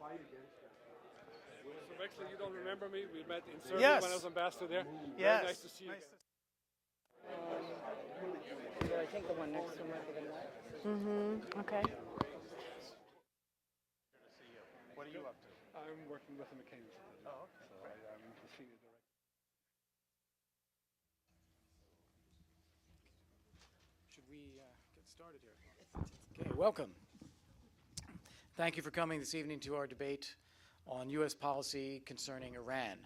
So actually, you don't remember me. We met in Serbia Yes. when I was ambassador there. Yes. Very nice to see you. I think the one next to him might be the one. Okay. What are you up to? I'm working with the McCain Institute. Oh, okay. So I'm the senior director. Should we get started here? Okay, welcome. Thank you for coming this evening to our debate on U.S. policy concerning Iran.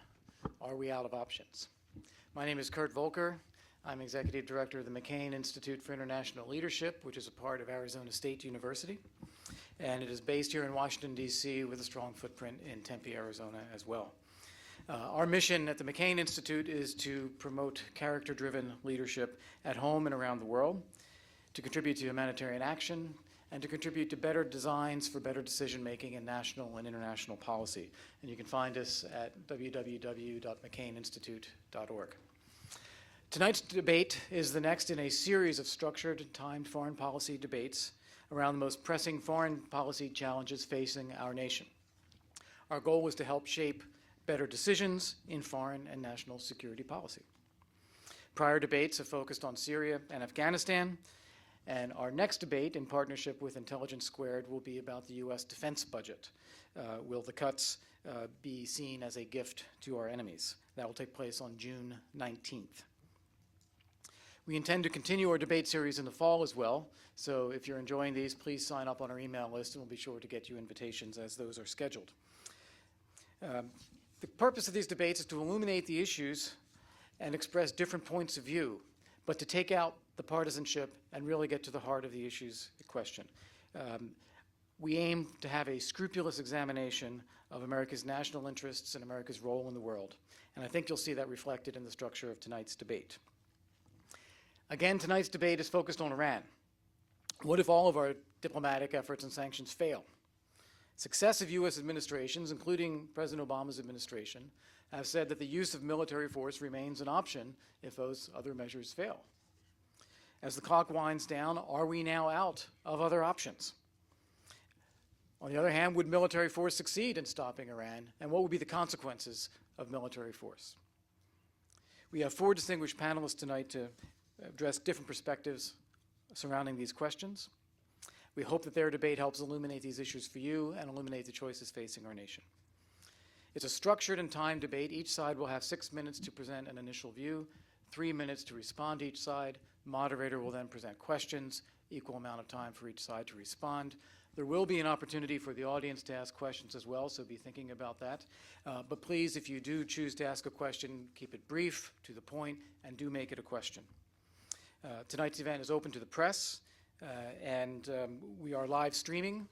Are we out of options? My name is Kurt Volker. I'm Executive Director of the McCain Institute for International Leadership, which is a part of Arizona State University. And it is based here in Washington, D.C., with a strong footprint in Tempe, Arizona as well. Our mission at the McCain Institute is to promote character-driven leadership at home and around the world, to contribute to humanitarian action, and to contribute to better designs for better decision-making in national and international policy. And you can find us at www.mccaininstitute.org. Tonight's debate is the next in a series of structured, timed foreign policy debates around the most pressing foreign policy challenges facing our nation. Our goal was to help shape better decisions in foreign and national security policy. Prior debates have focused on Syria and Afghanistan, and our next debate, in partnership with Intelligence Squared, will be about the U.S. defense budget. Will the cuts be seen as a gift to our enemies? That will take place on June 19th. We intend to continue our debate series in the fall as well, so if you're enjoying these, please sign up on our email list, and we'll be sure to get you invitations as those are scheduled. The purpose of these debates is to illuminate the issues and express different points of view, but to take out the partisanship and really get to the heart of the issues in question. We aim to have a scrupulous examination of America's national interests and America's role in the world, and I think you'll see that reflected in the structure of tonight's debate. Again, tonight's debate is focused on Iran. What if all of our diplomatic efforts and sanctions fail? Successive U.S. administrations, including President Obama's administration, have said that the use of military force remains an option if those other measures fail. As the clock winds down, are we now out of other options? On the other hand, would military force succeed in stopping Iran, and what would be the consequences of military force? We have four distinguished panelists tonight to address different perspectives surrounding these questions. We hope that their debate helps illuminate these issues for you and illuminate the choices facing our nation. It's a structured and timed debate. Each side will have 6 minutes to present an initial view, 3 minutes to respond to each side. Moderator will then present questions, equal amount of time for each side to respond. There will be an opportunity for the audience to ask questions as well, so be thinking about that. But please, if you do choose to ask a question, keep it brief, to the point, and do make it a question. Tonight's event is open to the press, and we are live streaming.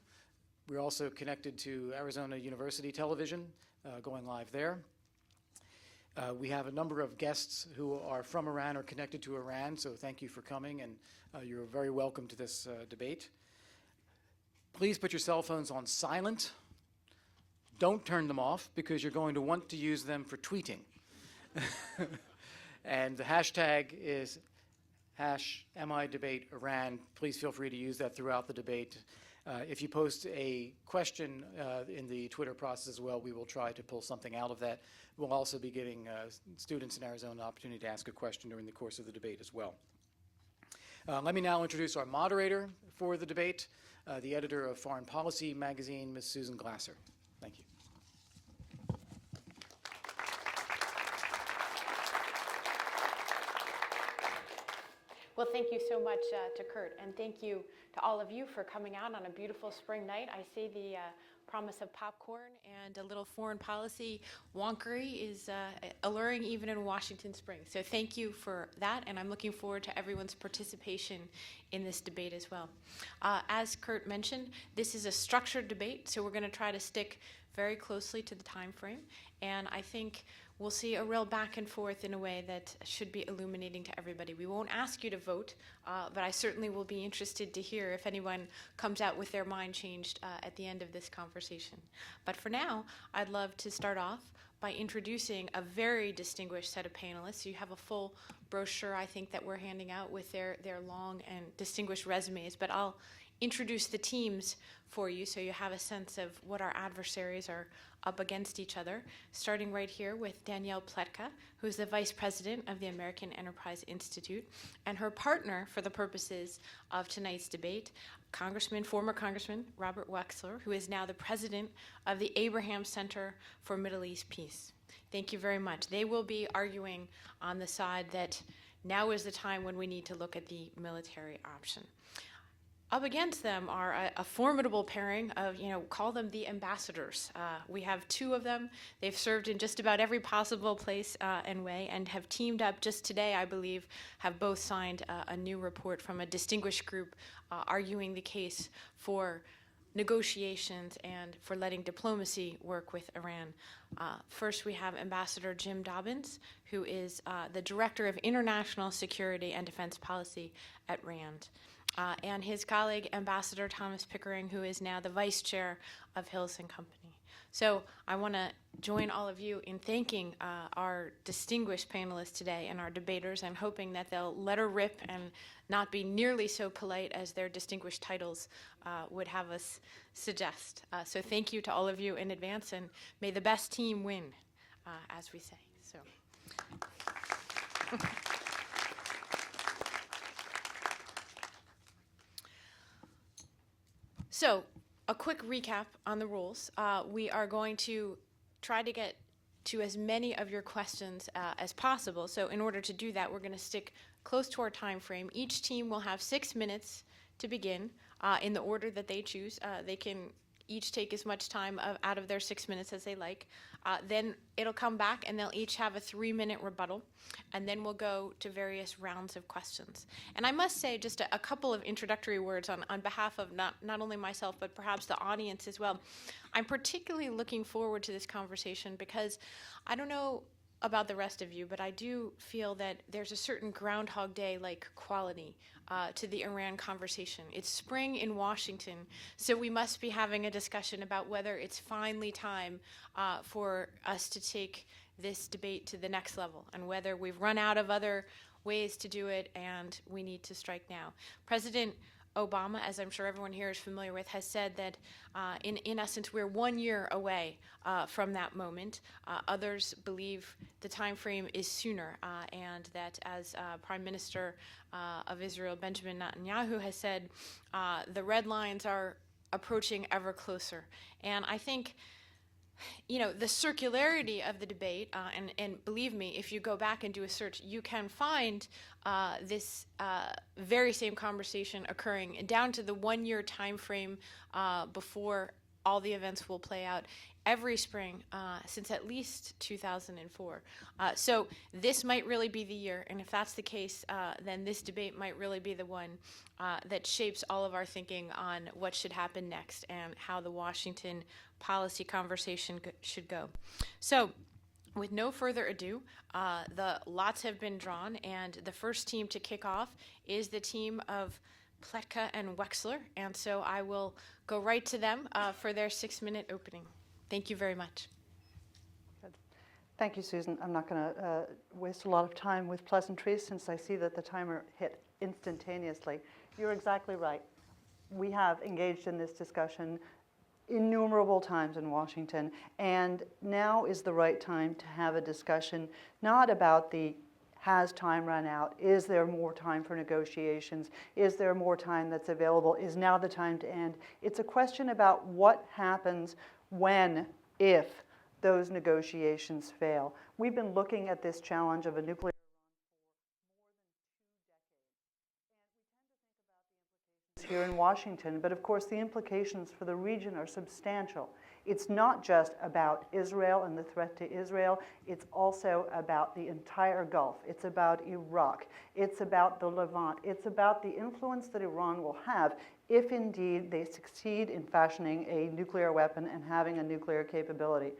We're also connected to Arizona University Television, going live there. We have a number of guests who are from Iran or connected to Iran, so thank you for coming, and you're very welcome to this debate. Please put your cell phones on silent. Don't turn them off, because you're going to want to use them for tweeting. And the hashtag is #MIDebateIran. Please feel free to use that throughout the debate. If you post a question in the Twitter process as well, we will try to pull something out of that. We'll also be giving students in Arizona an opportunity to ask a question during the course of the debate as well. Let me now introduce our moderator for the debate, the editor of Foreign Policy magazine, Ms. Susan Glasser. Thank you. Well, thank you so much to Kurt, and thank you to all of you for coming out on a beautiful spring night. I see the promise of popcorn and a little foreign policy wonkery is alluring even in Washington Spring. So thank you for that, and I'm looking forward to everyone's participation in this debate as well. As Kurt mentioned, this is a structured debate, so we're going to try to stick very closely to the time frame, and I think we'll see a real back and forth in a way that should be illuminating to everybody. We won't ask you to vote, but I certainly will be interested to hear if anyone comes out with their mind changed at the end of this conversation. But for now, I'd love to start off by introducing a very distinguished set of panelists. You have a full brochure, I think, that we're handing out with their long and distinguished resumes, but I'll introduce the teams for you so you have a sense of what our adversaries are up against each other, starting right here with Danielle Pletka, who is the Vice President of the American Enterprise Institute, and her partner for the purposes of tonight's debate, former Congressman Robert Wexler, who is now the President of the Abraham Center for Middle East Peace. Thank you very much. They will be arguing on the side that now is the time when we need to look at the military option. Up against them are a formidable pairing of, call them the ambassadors. We have two of them. They've served in just about every possible place and way and have teamed up just today, I believe, have both signed a new report from a distinguished group arguing the case for negotiations and for letting diplomacy work with Iran. First, we have Ambassador Jim Dobbins, who is the Director of International Security and Defense Policy at RAND. And his colleague, Ambassador Thomas Pickering, who is now the Vice Chair of Hills and Company. So I want to join all of you in thanking our distinguished panelists today and our debaters, and hoping that they'll let her rip and not be nearly so polite as their distinguished titles would have us suggest. So thank you to all of you in advance, and may the best team win, as we say. So. So, a quick recap on the rules. We are going to try to get to as many of your questions as possible. So in order to do that, we're going to stick close to our time frame. Each team will have 6 minutes to begin in the order that they choose. They can each take as much time out of their 6 minutes as they like. Then it'll come back and they'll each have a 3-minute rebuttal, and then we'll go to various rounds of questions. And I must say just a couple of introductory words on behalf of not only myself but perhaps the audience as well. I'm particularly looking forward to this conversation because I don't know about the rest of you, but I do feel that there's a certain Groundhog Day-like quality to the Iran conversation. It's spring in Washington, so we must be having a discussion about whether it's finally time for us to take this debate to the next level, and whether we've run out of other ways to do it and we need to strike now. President Obama, as I'm sure everyone here is familiar with, has said that in essence we're 1 year away from that moment. Others believe the time frame is sooner, and that as Prime Minister of Israel, Benjamin Netanyahu, has said, the red lines are approaching ever closer. And I think the circularity of the debate, and believe me, if you go back and do a search, you can find this very same conversation occurring down to the 1 year time frame before all the events will play out every spring since at least 2004. So this might really be the year, and if that's the case, then this debate might really be the one that shapes all of our thinking on what should happen next and how the Washington policy conversation should go. So with no further ado, the lots have been drawn, and the first team to kick off is the team of Pletka and Wexler, and so I will go right to them for their 6-minute opening. Thank you very much. Good. Thank you, Susan. I'm not going to waste a lot of time with pleasantries since I see that the timer hit instantaneously. You're exactly right. We have engaged in this discussion innumerable times in Washington, and now is the right time to have a discussion not about has time run out? Is there more time for negotiations? Is there more time that's available? Is now the time to end? It's a question about what happens when, if those negotiations fail. We've been looking at this challenge of a nuclear here in Washington, but of course the implications for the region are substantial. It's not just about Israel and the threat to Israel, it's also about the entire Gulf. It's about Iraq. It's about the Levant. It's about the influence that Iran will have if indeed they succeed in fashioning a nuclear weapon and having a nuclear capability.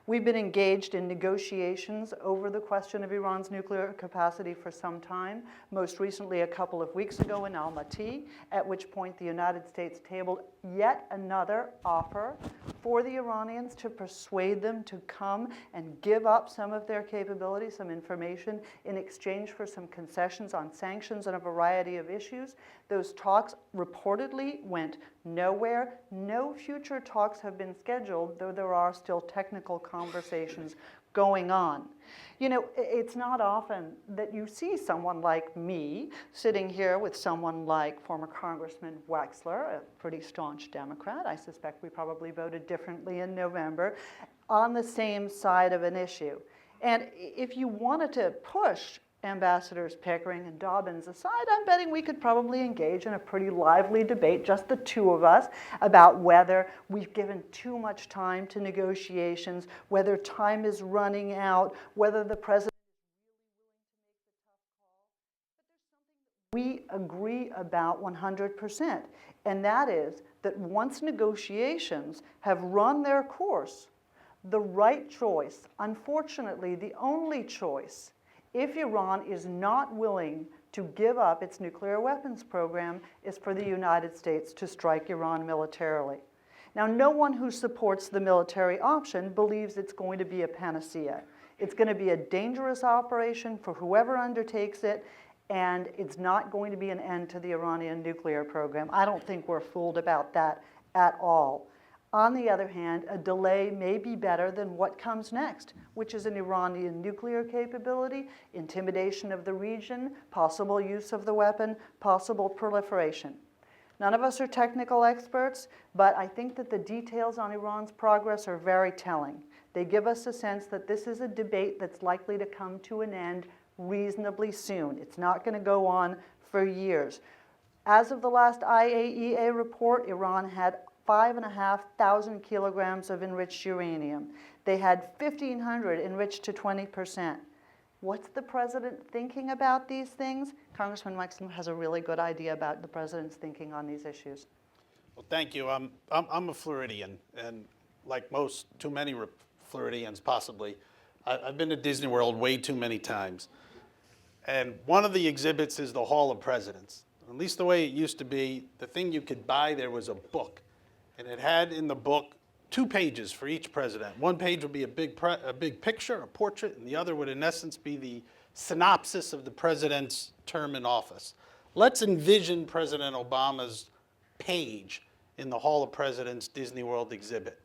We've been engaged in negotiations over the question of Iran's nuclear capacity for some time, most recently a couple of weeks ago in Almaty, at which point the United States tabled yet another offer for the Iranians to persuade them to come and give up some of their capability, some information, in exchange for some concessions on sanctions and a variety of issues. Those talks reportedly went nowhere. No future talks have been scheduled, though there are still technical conversations going on. You know, it's not often that you see someone like me sitting here with someone like former Congressman Wexler, a pretty staunch Democrat. I suspect we probably voted differently in November, on the same side of an issue. And if you wanted to push Ambassadors Pickering and Dobbins aside, I'm betting we could probably engage in a pretty lively debate, just the two of us, about whether we've given too much time to negotiations, whether time is running out, whether the president we agree about 100%, and that is that once negotiations have run their course, the right choice, unfortunately the only choice, if Iran is not willing to give up its nuclear weapons program, is for the United States to strike Iran militarily. Now, no one who supports the military option believes it's going to be a panacea. It's going to be a dangerous operation for whoever undertakes it, and it's not going to be an end to the Iranian nuclear program. I don't think we're fooled about that at all. On the other hand, a delay may be better than what comes next, which is an Iranian nuclear capability, intimidation of the region, possible use of the weapon, possible proliferation. None of us are technical experts, but I think that the details on Iran's progress are very telling. They give us a sense that this is a debate that's likely to come to an end reasonably soon. It's not going to go on for years. As of the last IAEA report, Iran had 5,500 kilograms of enriched uranium. They had 1,500 enriched to 20%. What's the president thinking about these things? Congressman Wexler has a really good idea about the president's thinking on these issues. Well, thank you. I'm a Floridian, and like too many Floridians possibly, I've been to Disney World way too many times. And one of the exhibits is the Hall of Presidents. At least the way it used to be, the thing you could buy there was a book. And it had in the book 2 pages for each president. One page would be a big picture, a portrait, and the other would in essence be the synopsis of the president's term in office. Let's envision President Obama's page in the Hall of Presidents Disney World exhibit.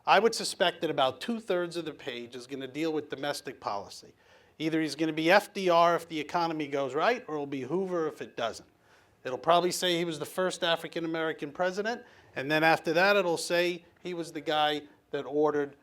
I would suspect that about 2/3 of the page is going to deal with domestic policy. Either he's going to be FDR if the economy goes right, or it'll be Hoover if it doesn't. It'll probably say he was the first African-American president, and then after that it'll say he was the guy that ordered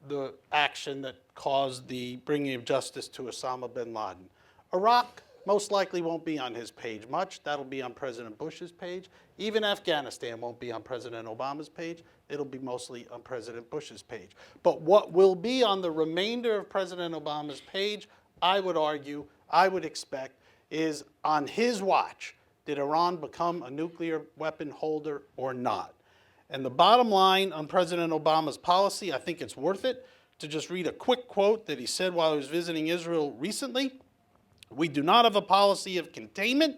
the action that caused the bringing of justice to Osama bin Laden. Iraq most likely won't be on his page much. That'll be on President Bush's page. Even Afghanistan won't be on President Obama's page. It'll be mostly on President Bush's page. But what will be on the remainder of President Obama's page, I would argue, I would expect, is on his watch. Did Iran become a nuclear weapon holder or not? And the bottom line on President Obama's policy, I think it's worth it to just read a quick quote that he said while he was visiting Israel recently. We do not have a policy of containment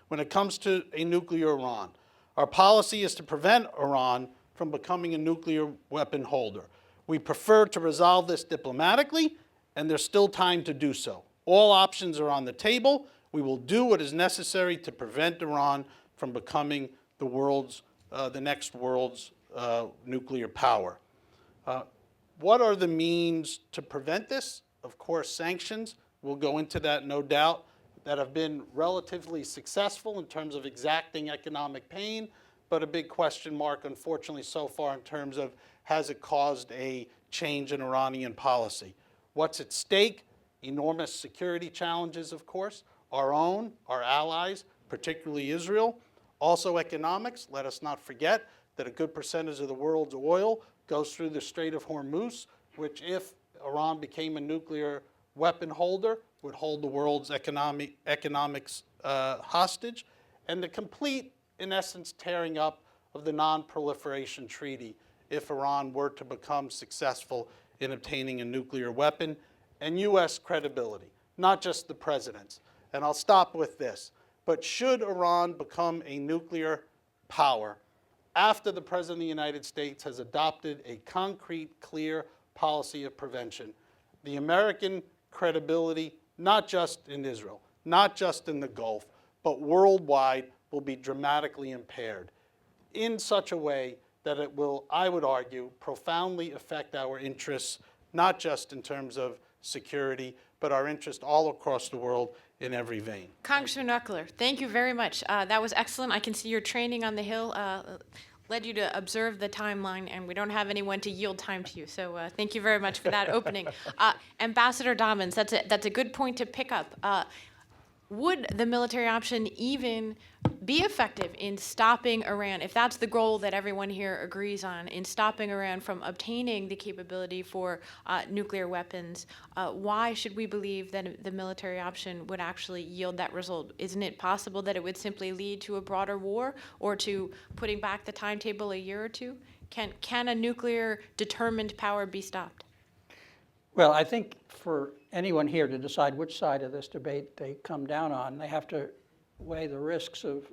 when it comes to a nuclear Iran. Our policy is to prevent Iran from becoming a nuclear weapon holder. We prefer to resolve this diplomatically, and there's still time to do so. All options are on the table. We will do what is necessary to prevent Iran from becoming the next world's nuclear power. What are the means to prevent this? Of course, sanctions. We'll go into that, no doubt, that have been relatively successful in terms of exacting economic pain, but a big question mark, unfortunately, so far in terms of has it caused a change in Iranian policy. What's at stake? Enormous security challenges, of course, our own, our allies, particularly Israel. Also economics. Let us not forget that a good percentage of the world's oil goes through the Strait of Hormuz, which if Iran became a nuclear weapon holder, would hold the world's economics hostage, and the complete, in essence, tearing up of the Non-Proliferation Treaty if Iran were to become successful in obtaining a nuclear weapon, and U.S. credibility, not just the president's. And I'll stop with this. But should Iran become a nuclear power after the President of the United States has adopted a concrete, clear policy of prevention, the American credibility, not just in Israel, not just in the Gulf, but worldwide, will be dramatically impaired in such a way that it will, I would argue, profoundly affect our interests, not just in terms of security, but our interest all across the world in every vein. Congressman Knuckler, thank you very much. That was excellent. I can see your training on the Hill led you to observe the timeline, and we don't have anyone to yield time to you. So thank you very much for that opening. Ambassador Dobbins, that's a good point to pick up. Would the military option even be effective in stopping Iran, if that's the goal that everyone here agrees on, in stopping Iran from obtaining the capability for nuclear weapons? Why should we believe that the military option would actually yield that result? Isn't it possible that it would simply lead to a broader war or to putting back the timetable a year or two? Can a nuclear determined power be stopped? Well, I think for anyone here to decide which side of this debate they come down on, they have to weigh the risks of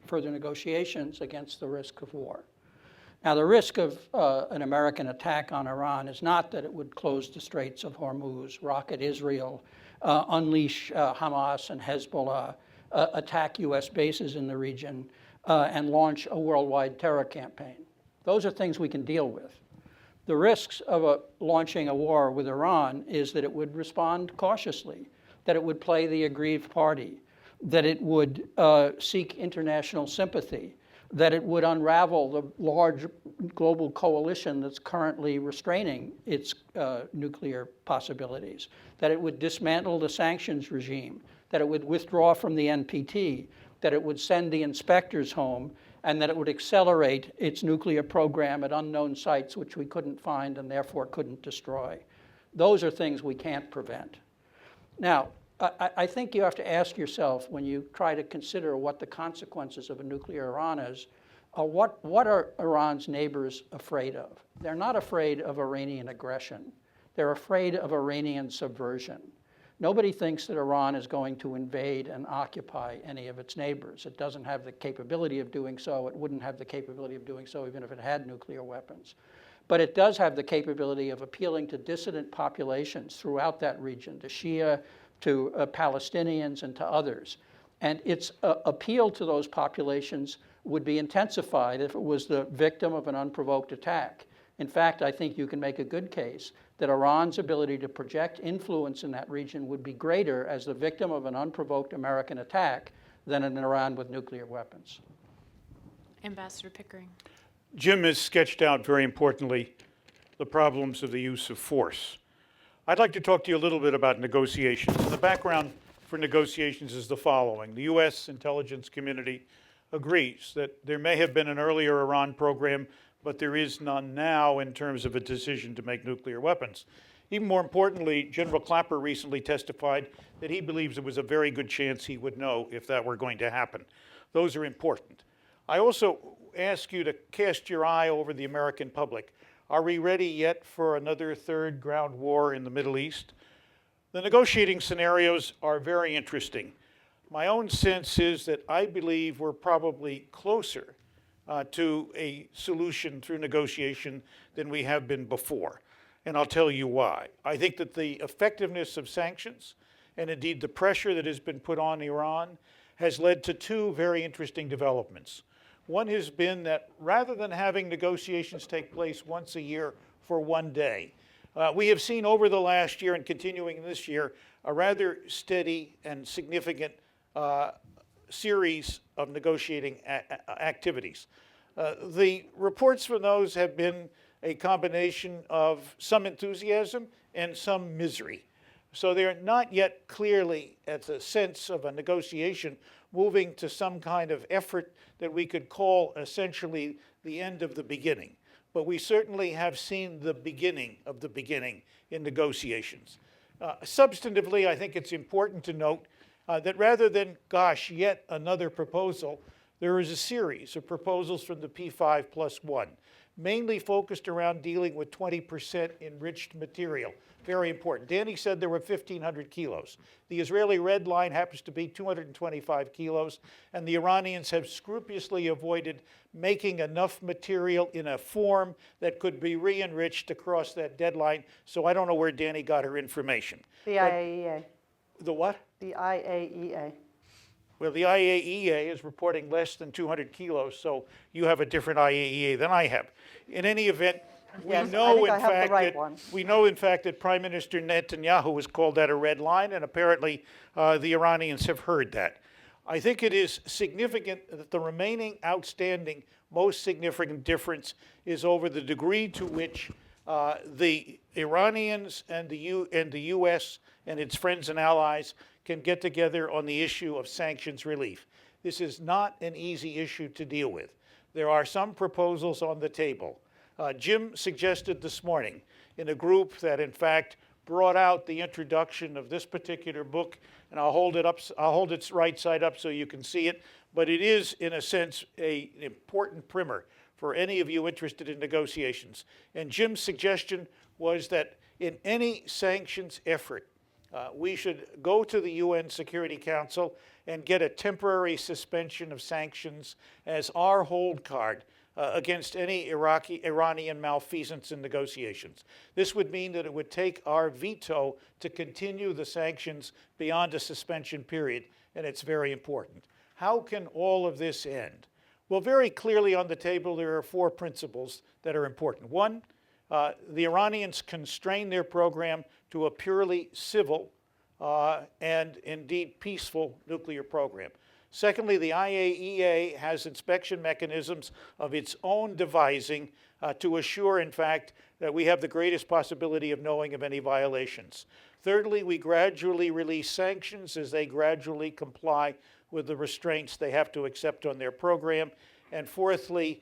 further negotiations against the risk of war. Now, the risk of an American attack on Iran is not that it would close the Straits of Hormuz, rocket Israel, unleash Hamas and Hezbollah, attack U.S. bases in the region, and launch a worldwide terror campaign. Those are things we can deal with. The risks of launching a war with Iran is that it would respond cautiously, that it would play the aggrieved party, that it would seek international sympathy, that it would unravel the large global coalition that's currently restraining its nuclear possibilities, that it would dismantle the sanctions regime, that it would withdraw from the NPT, that it would send the inspectors home, and that it would accelerate its nuclear program at unknown sites which we couldn't find and therefore couldn't destroy. Those are things we can't prevent. Now, I think you have to ask yourself, when you try to consider what the consequences of a nuclear Iran is, what are Iran's neighbors afraid of? They're not afraid of Iranian aggression. They're afraid of Iranian subversion. Nobody thinks that Iran is going to invade and occupy any of its neighbors. It doesn't have the capability of doing so. It wouldn't have the capability of doing so even if it had nuclear weapons. But it does have the capability of appealing to dissident populations throughout that region, to Shia, to Palestinians, and to others. And its appeal to those populations would be intensified if it was the victim of an unprovoked attack. In fact, I think you can make a good case that Iran's ability to project influence in that region would be greater as the victim of an unprovoked American attack than in Iran with nuclear weapons. Ambassador Pickering. Jim has sketched out very importantly the problems of the use of force. I'd like to talk to you a little bit about negotiations. And the background for negotiations is the following. The U.S. intelligence community agrees that there may have been an earlier Iran program, but there is none now in terms of a decision to make nuclear weapons. Even more importantly, General Clapper recently testified that he believes there was a very good chance he would know if that were going to happen. Those are important. I also ask you to cast your eye over the American public. Are we ready yet for another third ground war in the Middle East? The negotiating scenarios are very interesting. My own sense is that I believe we're probably closer to a solution through negotiation than we have been before. And I'll tell you why. I think that the effectiveness of sanctions, and indeed the pressure that has been put on Iran, has led to two very interesting developments. One has been that rather than having negotiations take place once a year for one day, we have seen over the last year and continuing this year a rather steady and significant series of negotiating activities. The reports from those have been a combination of some enthusiasm and some misery. So they're not yet clearly at the sense of a negotiation moving to some kind of effort that we could call essentially the end of the beginning. But we certainly have seen the beginning of the beginning in negotiations. Substantively, I think it's important to note that rather than, gosh, yet another proposal, there is a series of proposals from the P5+1, mainly focused around dealing with 20% enriched material. Very important. Danny said there were 1,500 kilos. The Israeli red line happens to be 225 kilos, and the Iranians have scrupulously avoided making enough material in a form that could be re-enriched across that deadline, so I don't know where Danny got her information. The IAEA. The what? The IAEA. Well, the IAEA is reporting less than 200 kilos, so you have a different IAEA than I have. In any event, we Yes, I know think in I have the fact right that one. we know in fact that Prime Minister Netanyahu has called that a red line, and apparently the Iranians have heard that. I think it is significant that the remaining outstanding, most significant difference is over the degree to which the Iranians and the U.S. and its friends and allies can get together on the issue of sanctions relief. This is not an easy issue to deal with. There are some proposals on the table. Jim suggested this morning in a group that in fact brought out the introduction of this particular book, and I'll hold its right side up so you can see it, but it is in a sense an important primer for any of you interested in negotiations. And Jim's suggestion was that in any sanctions effort, we should go to the UN Security Council and get a temporary suspension of sanctions as our hold card against any Iranian malfeasance in negotiations. This would mean that it would take our veto to continue the sanctions beyond a suspension period, and it's very important. How can all of this end? Well, very clearly on the table there are 4 principles that are important. One, the Iranians constrain their program to a purely civil and indeed peaceful nuclear program. Secondly, the IAEA has inspection mechanisms of its own devising to assure, in fact, that we have the greatest possibility of knowing of any violations. Thirdly, we gradually release sanctions as they gradually comply with the restraints they have to accept on their program. And fourthly,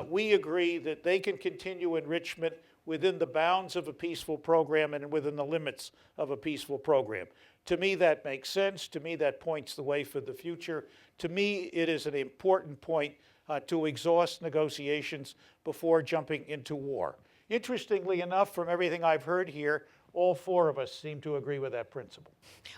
we agree that they can continue enrichment within the bounds of a peaceful program and within the limits of a peaceful program. To me, that makes sense. To me, that points the way for the future. To me, it is an important point to exhaust negotiations before jumping into war. Interestingly enough, from everything I've heard here, all 4 of us seem to agree with that principle.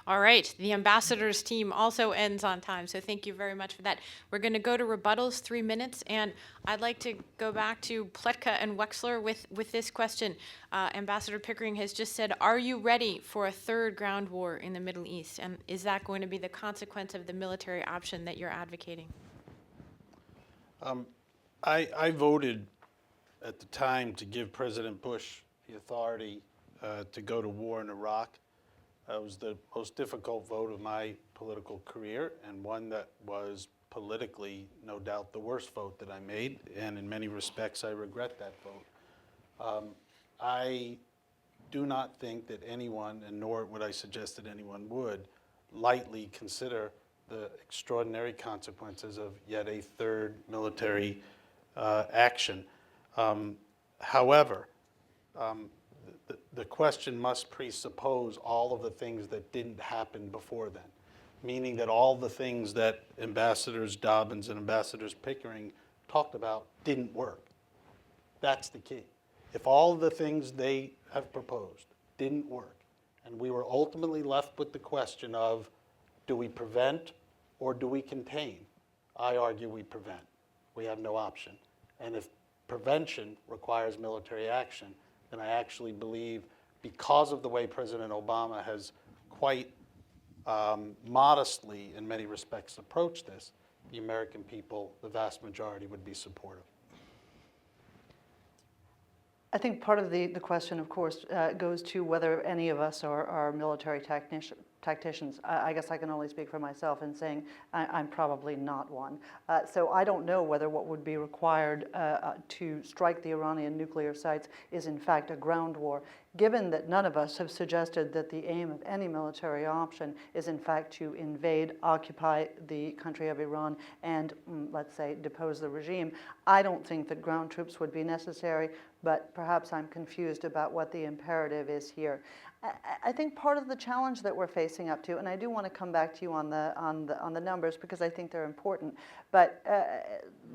All right. The ambassador's team also ends on time, so thank you very much for that. We're going to go to rebuttals, 3 minutes, and I'd like to go back to Pletka and Wexler with this question. Ambassador Pickering has just said, are you ready for a 3rd ground war in the Middle East? And is that going to be the consequence of the military option that you're advocating? I voted at the time to give President Bush the authority to go to war in Iraq. It was the most difficult vote of my political career, and one that was politically, no doubt, the worst vote that I made, and in many respects I regret that vote. I do not think that anyone, and nor would I suggest that anyone would, lightly consider the extraordinary consequences of yet a 3rd military action. However, the question must presuppose all of the things that didn't happen before then, meaning that all the things that Ambassadors Dobbins and Ambassadors Pickering talked about didn't work. That's the key. If all of the things they have proposed didn't work, and we were ultimately left with the question of, do we prevent or do we contain? I argue we prevent. We have no option. And if prevention requires military action, then I actually believe, because of the way President Obama has quite modestly, in many respects, approached this, the American people, the vast majority, would be supportive. I think part of the question, of course, goes to whether any of us are military tacticians. I guess I can only speak for myself in saying I'm probably not one. So I don't know whether what would be required to strike the Iranian nuclear sites is in fact a ground war, given that none of us have suggested that the aim of any military option is in fact to invade, occupy the country of Iran and, let's say, depose the regime. I don't think that ground troops would be necessary, but perhaps I'm confused about what the imperative is here. I think part of the challenge that we're facing up to, and I do want to come back to you on the numbers because I think they're important, but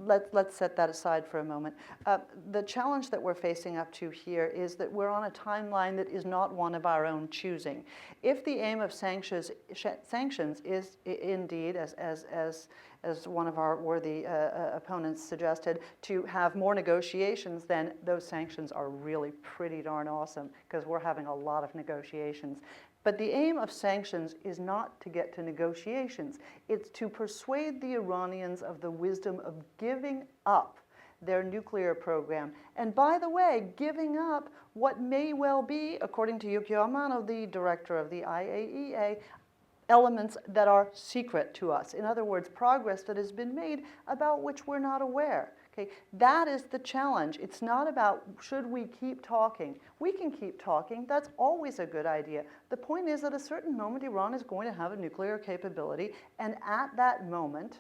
let's set that aside for a moment. The challenge that we're facing up to here is that we're on a timeline that is not one of our own choosing. If the aim of sanctions is indeed, as as one of our worthy opponents suggested, to have more negotiations, then those sanctions are really pretty darn awesome, because we're having a lot of negotiations. But the aim of sanctions is not to get to negotiations. It's to persuade the Iranians of the wisdom of giving up their nuclear program. And by the way, giving up what may well be, according to Yukio Amano, the director of the IAEA, elements that are secret to us. In other words, progress that has been made about which we're not aware. Okay? That is the challenge. It's not about should we keep talking. We can keep talking. That's always a good idea. The point is, at a certain moment, Iran is going to have a nuclear capability, and at that moment,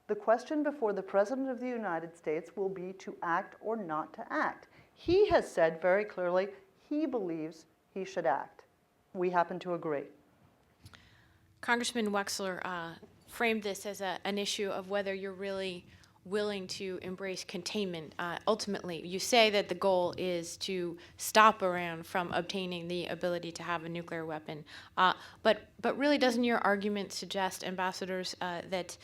the question before the President of the United States will be to act or not to act. He has said very clearly he believes he should act. We happen to agree. Congressman Wexler framed this as an issue of whether you're really willing to embrace containment. Ultimately, you say that the goal is to stop Iran from obtaining the ability to have a nuclear weapon. But really, doesn't your argument suggest, ambassadors, that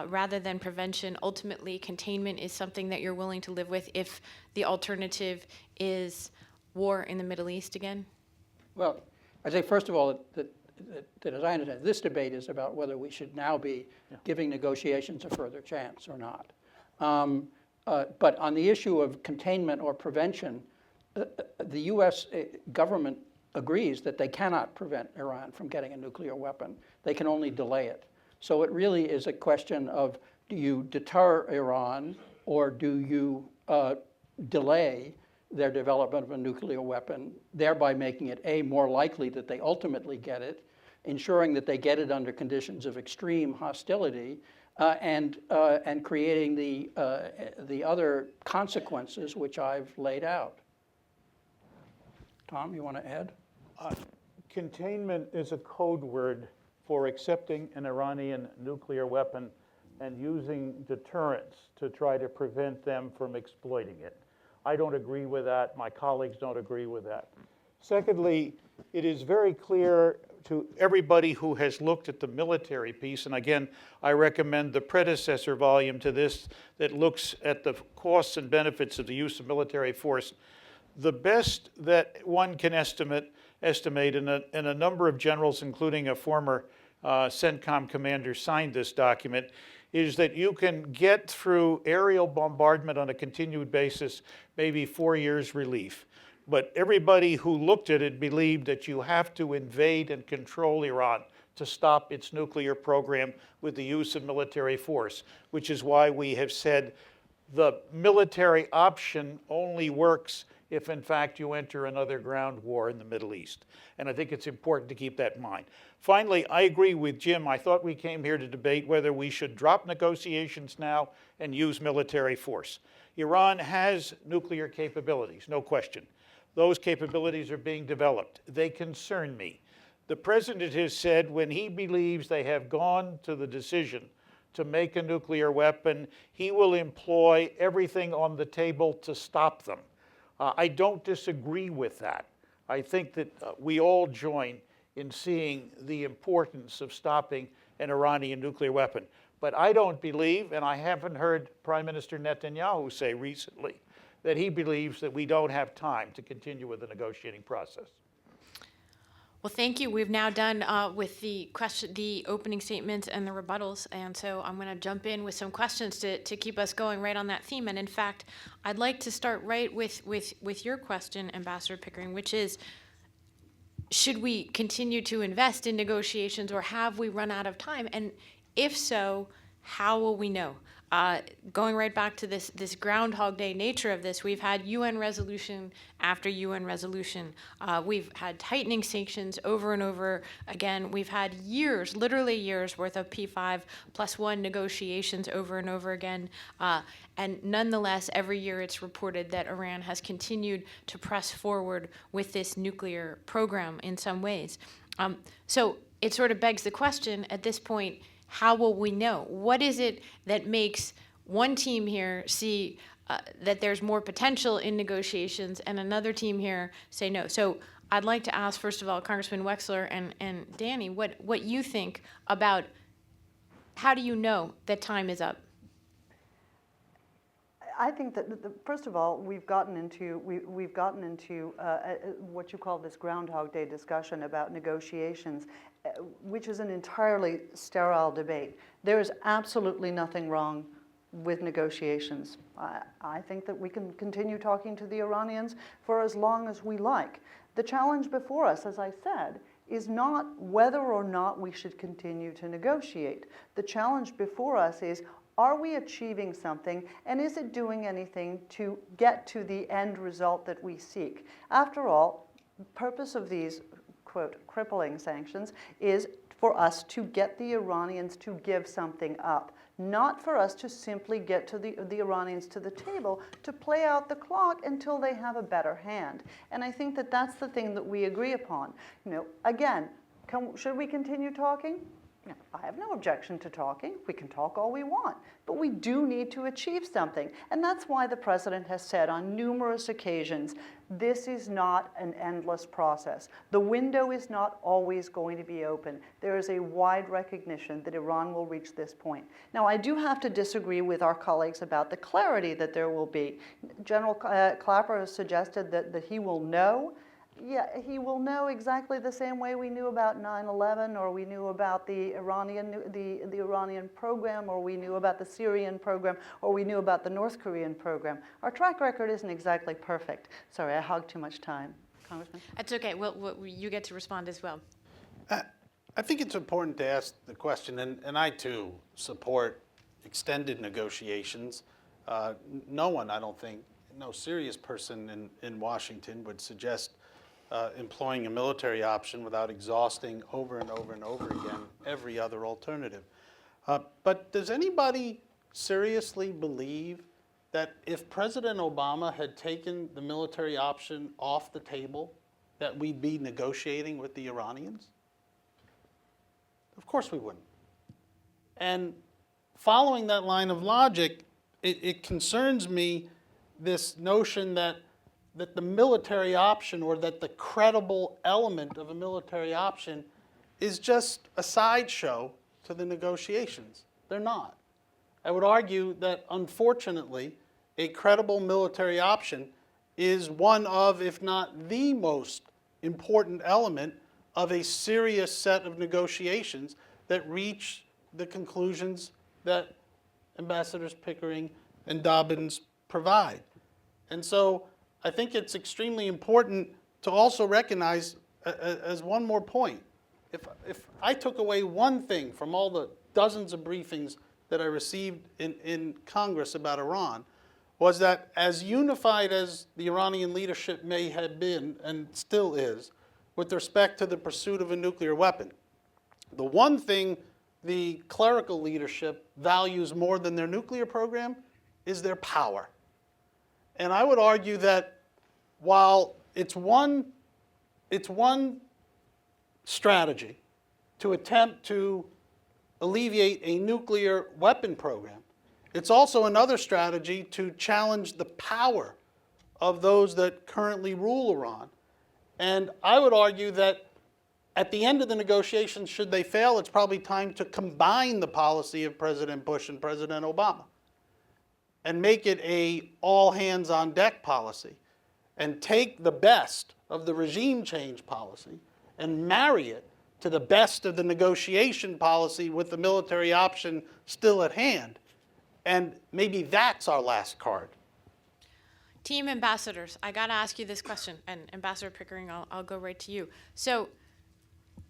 rather than prevention, ultimately containment is something that you're willing to live with if the alternative is war in the Middle East again? Well, I'd say, first of all, that as I understand, this debate is about whether we should now be giving negotiations a further chance or not. But on the issue of containment or prevention, the U.S. government agrees that they cannot prevent Iran from getting a nuclear weapon. They can only delay it. So it really is a question of, do you deter Iran, or do you delay their development of a nuclear weapon, thereby making it, A, more likely that they ultimately get it, ensuring that they get it under conditions of extreme hostility, and creating the other consequences which I've laid out. Tom, you want to add? Containment is a code word for accepting an Iranian nuclear weapon and using deterrence to try to prevent them from exploiting it. I don't agree with that. My colleagues don't agree with that. Secondly, it is very clear to everybody who has looked at the military piece, and again, I recommend the predecessor volume to this that looks at the costs and benefits of the use of military force. The best that one can estimate, and a number of generals, including a former CENTCOM commander, signed this document, is that you can get through aerial bombardment on a continued basis, maybe 4 years relief. But everybody who looked at it believed that you have to invade and control Iran to stop its nuclear program with the use of military force, which is why we have said the military option only works if, in fact, you enter another ground war in the Middle East. And I think it's important to keep that in mind. Finally, I agree with Jim. I thought we came here to debate whether we should drop negotiations now and use military force. Iran has nuclear capabilities, no question. Those capabilities are being developed. They concern me. The president has said when he believes they have gone to the decision to make a nuclear weapon, he will employ everything on the table to stop them. I don't disagree with that. I think that we all join in seeing the importance of stopping an Iranian nuclear weapon. But I don't believe, and I haven't heard Prime Minister Netanyahu say recently, that he believes that we don't have time to continue with the negotiating process. Well, thank you. We've now done with the opening statements and the rebuttals, and so I'm going to jump in with some questions to keep us going right on that theme. And in fact, I'd like to start right with your question, Ambassador Pickering, which is, should we continue to invest in negotiations, or have we run out of time? And if so, how will we know? Going right back to this Groundhog Day nature of this, we've had UN resolution after UN resolution. We've had tightening sanctions over and over again. We've had years, literally years, worth of P5+1 negotiations over and over again. And nonetheless, every year it's reported that Iran has continued to press forward with this nuclear program in some ways. So it sort of begs the question at this point, how will we know? What is it that makes one team here see that there's more potential in negotiations and another team here say no? So I'd like to ask, first of all, Congressman Wexler and Danny, what you think about how do you know that time is up? I think that, first of all, we've gotten into what you call this Groundhog Day discussion about negotiations, which is an entirely sterile debate. There is absolutely nothing wrong with negotiations. I think that we can continue talking to the Iranians for as long as we like. The challenge before us, as I said, is not whether or not we should continue to negotiate. The challenge before us is, are we achieving something, and is it doing anything to get to the end result that we seek? After all, the purpose of these, quote, crippling sanctions is for us to get the Iranians to give something up, not for us to simply get to the Iranians to the table to play out the clock until they have a better hand. And I think that that's the thing that we agree upon. You know, again, should we continue talking? No, I have no objection to talking. We can talk all we want, but we do need to achieve something. And that's why the president has said on numerous occasions, this is not an endless process. The window is not always going to be open. There is a wide recognition that Iran will reach this point. Now, I do have to disagree with our colleagues about the clarity that there will be. General Clapper has suggested that he will know. Yeah, he will know exactly the same way we knew about 9/11, or we knew about the Iranian program, or we knew about the Syrian program, or we knew about the North Korean program. Our track record isn't exactly perfect. Sorry, I hogged too much time. Congressman? That's okay. Well, you get to respond as well. I think it's important to ask the question, and I too support extended negotiations. No one, I don't think, no serious person in Washington would suggest employing a military option without exhausting over and over and over again every other alternative. But does anybody seriously believe that if President Obama had taken the military option off the table, that we'd be negotiating with the Iranians? Of course we wouldn't. And following that line of logic, it concerns me, this notion that the military option, or that the credible element of a military option, is just a sideshow to the negotiations. They're not. I would argue that, unfortunately, a credible military option is one of, if not the most important element of a serious set of negotiations that reach the conclusions that Ambassadors Pickering and Dobbins provide. And so I think it's extremely important to also recognize, as one more point, if I took away one thing from all the dozens of briefings that I received in Congress about Iran, was that as unified as the Iranian leadership may have been, and still is, with respect to the pursuit of a nuclear weapon, the one thing the clerical leadership values more than their nuclear program is their power. And I would argue that while it's one strategy to attempt to alleviate a nuclear weapon program, it's also another strategy to challenge the power of those that currently rule Iran. And I would argue that at the end of the negotiations, should they fail, it's probably time to combine the policy of President Bush and President Obama and make it a all-hands-on-deck policy, and take the best of the regime change policy and marry it to the best of the negotiation policy with the military option still at hand. And maybe that's our last card. Team ambassadors, I got to ask you this question, and Ambassador Pickering, I'll go right to you. So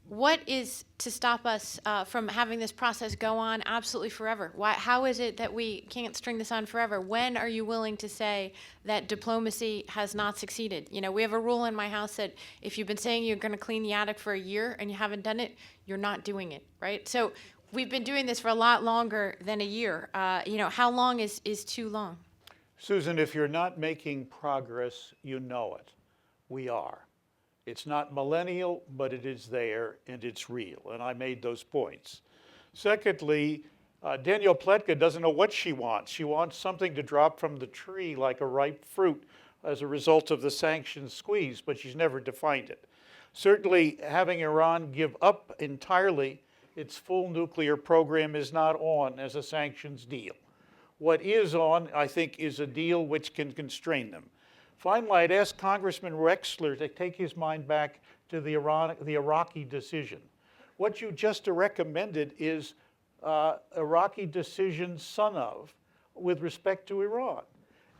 what is to stop us from having this process go on absolutely forever? How is it that we can't string this on forever? When are you willing to say that diplomacy has not succeeded? You know, we have a rule in my house that if you've been saying you're going to clean the attic for a year and you haven't done it, you're not doing it, right? So we've been doing this for a lot longer than a year. You know, how long is too long? Susan, if you're not making progress, you know it. We are. It's not millennial, but it is there, and it's real, and I made those points. Secondly, Danielle Pletka doesn't know what she wants. She wants something to drop from the tree like a ripe fruit as a result of the sanctions squeeze, but she's never defined it. Certainly, having Iran give up entirely its full nuclear program is not on as a sanctions deal. What is on, I think, is a deal which can constrain them. Finally, I'd ask Congressman Wexler to take his mind back to the Iraqi decision. What you just recommended is Iraqi decision son of with respect to Iran.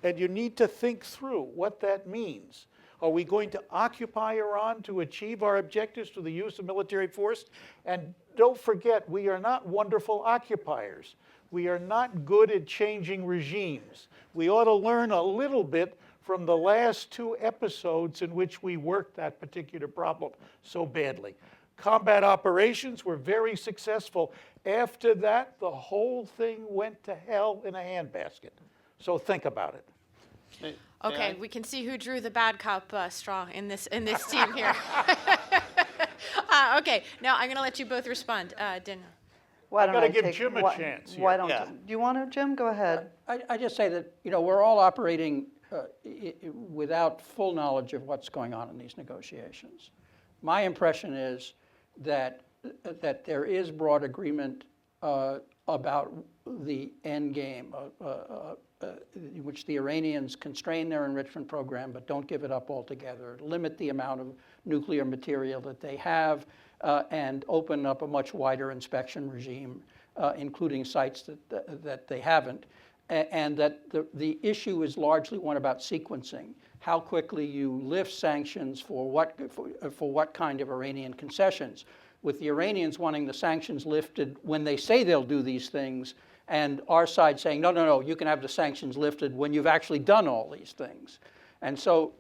And you need to think through what that means. Are we going to occupy Iran to achieve our objectives through the use of military force? And don't forget, we are not wonderful occupiers. We are not good at changing regimes. We ought to learn a little bit from the last 2 episodes in which we worked that particular problem so badly. Combat operations were very successful. After that, the whole thing went to hell in a handbasket. So think about it. Okay, we can see who drew the bad cop straw in this team here. Okay, now I'm going to let you both respond. Daniel. Why don't gotta I give take- Jim a why- chance here. Why don't, Yeah. do you want to, Jim? Go ahead. I just say that, we're all operating without full knowledge of what's going on in these negotiations. My impression is that there is broad agreement about the end game, in which the Iranians constrain their enrichment program but don't give it up altogether, limit the amount of nuclear material that they have, and open up a much wider inspection regime, including sites that they haven't. And that the issue is largely one about sequencing. How quickly you lift sanctions for what kind of Iranian concessions. With the Iranians wanting the sanctions lifted when they say they'll do these things, and our side saying, no, you can have the sanctions lifted when you've actually done all these things. And so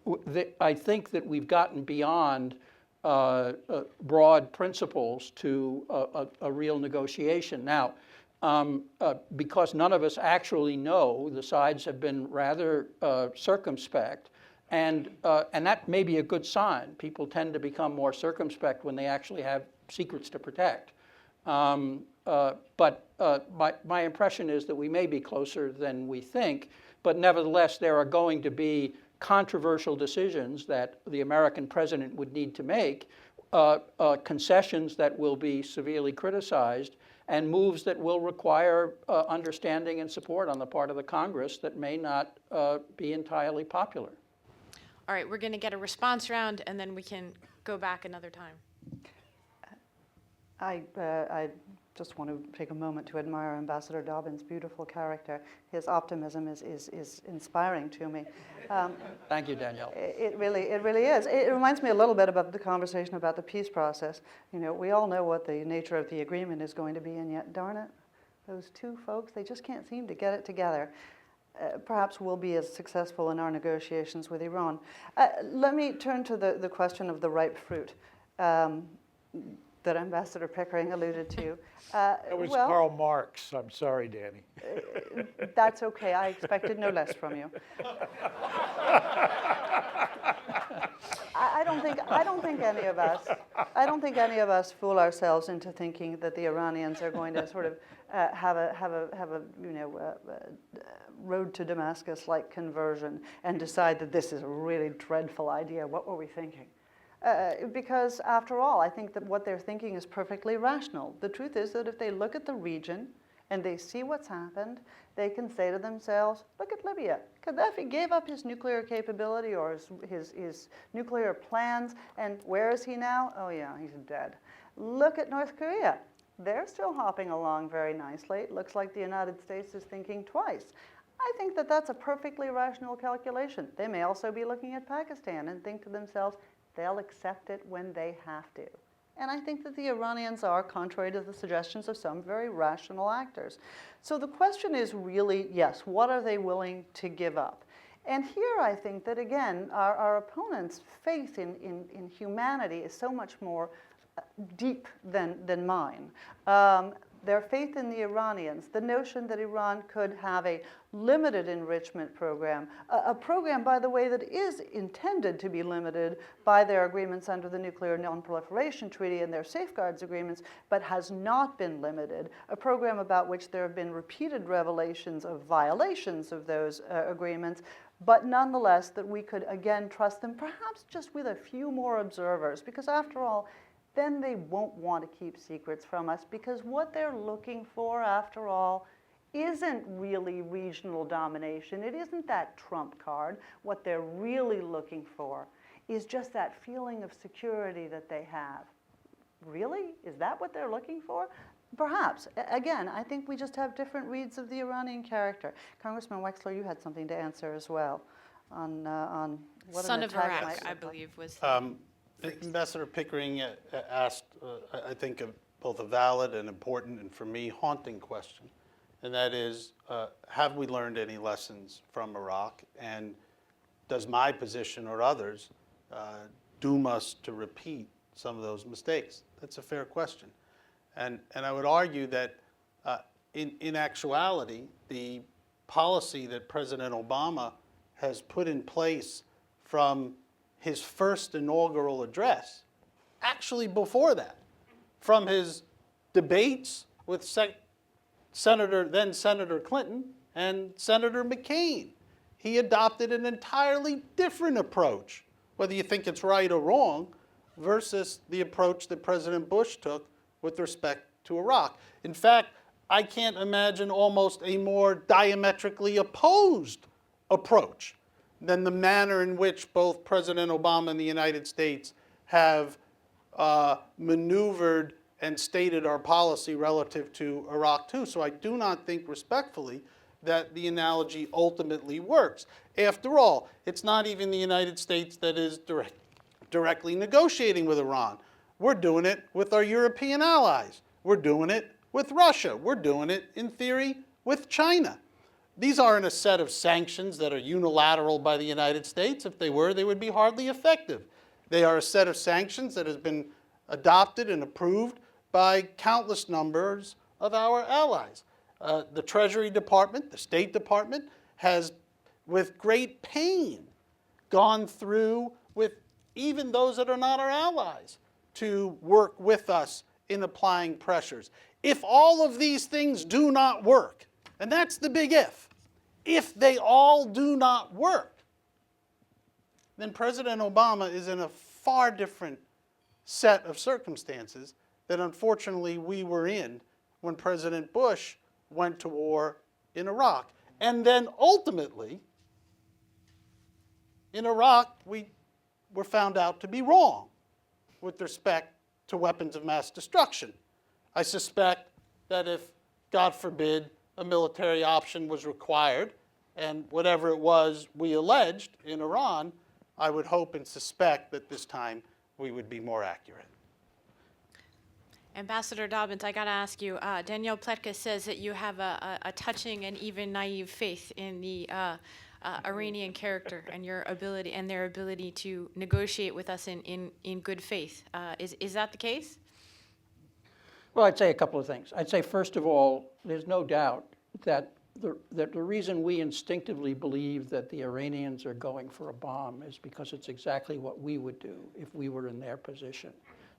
I think that we've gotten beyond broad principles to a real negotiation. Now, because none of us actually know, the sides have been rather circumspect, and that may be a good sign. People tend to become more circumspect when they actually have secrets to protect. But my impression is that we may be closer than we think, but nevertheless there are going to be controversial decisions that the American president would need to make, concessions that will be severely criticized, and moves that will require understanding and support on the part of the Congress that may not be entirely popular. All right, we're going to get a response round, and then we can go back another time. I just want to take a moment to admire Ambassador Dobbin's beautiful character. His optimism is inspiring to me. Thank you, Danielle. It really is. It reminds me a little bit about the conversation about the peace process. We all know what the nature of the agreement is going to be, and yet, darn it, those 2 folks, they just can't seem to get it together. Perhaps we'll be as successful in our negotiations with Iran. Let me turn to the question of the ripe fruit that Ambassador Pickering alluded to. That was Karl Marx. I'm sorry, Danny. That's okay. I expected no less from you. I don't think any of us fool ourselves into thinking that the Iranians are going to sort of have a road to Damascus-like conversion and decide that this is a really dreadful idea. What were we thinking? Because after all, I think that what they're thinking is perfectly rational. The truth is that if they look at the region and they see what's happened, they can say to themselves, look at Libya. Gaddafi gave up his nuclear capability or his nuclear plans, and where is he now? Oh yeah, he's dead. Look at North Korea. They're still hopping along very nicely. It looks like the United States is thinking twice. I think that that's a perfectly rational calculation. They may also be looking at Pakistan and think to themselves, they'll accept it when they have to. And I think that the Iranians are, contrary to the suggestions of some, very rational actors. So the question is really, yes, what are they willing to give up? And here I think that, again, our opponents' faith in humanity is so much more deep than mine. Their faith in the Iranians, the notion that Iran could have a limited enrichment program, a program, by the way, that is intended to be limited by their agreements under the Nuclear Non-Proliferation Treaty and their safeguards agreements, but has not been limited, a program about which there have been repeated revelations of violations of those agreements, but nonetheless that we could again trust them, perhaps just with a few more observers, because after all, then they won't want to keep secrets from us, because what they're looking for, after all, isn't really regional domination. It isn't that trump card. What they're really looking for is just that feeling of security that they have. Really? Is that what they're looking for? Perhaps. Again, I think we just have different reads of the Iranian character. Congressman Wexler, you had something to answer as well on what Son an of attack Iraq, might I look like. believe was. Ambassador Pickering asked, I think, both a valid and important, and for me, haunting question. And that is, have we learned any lessons from Iraq? And does my position or others doom us to repeat some of those mistakes? That's a fair question. And I would argue that in actuality, the policy that President Obama has put in place from his first inaugural address, actually before that, from his debates with then Senator Clinton and Senator McCain, he adopted an entirely different approach, whether you think it's right or wrong, versus the approach that President Bush took with respect to Iraq. In fact, I can't imagine almost a more diametrically opposed approach than the manner in which both President Obama and the United States have maneuvered and stated our policy relative to Iraq too. So I do not think respectfully that the analogy ultimately works. After all, it's not even the United States that is directly negotiating with Iran. We're doing it with our European allies. We're doing it with Russia. We're doing it, in theory, with China. These aren't a set of sanctions that are unilateral by the United States. If they were, they would be hardly effective. They are a set of sanctions that has been adopted and approved by countless numbers of our allies. The Treasury Department, the State Department, has, with great pain, gone through with even those that are not our allies to work with us in applying pressures. If all of these things do not work, and that's the big if they all do not work, then President Obama is in a far different set of circumstances that unfortunately we were in when President Bush went to war in Iraq. And then ultimately, in Iraq, we were found out to be wrong with respect to weapons of mass destruction. I suspect that if, God forbid, a military option was required, and whatever it was we alleged in Iran, I would hope and suspect that this time we would be more accurate. Ambassador Dobbins, I got to ask you, Danielle Pletka says that you have a touching and even naive faith in the Iranian character and your ability and their ability to negotiate with us in good faith. Is that the case? Well, I'd say a couple of things. I'd say, first of all, there's no doubt that the reason we instinctively believe that the Iranians are going for a bomb is because it's exactly what we would do if we were in their position.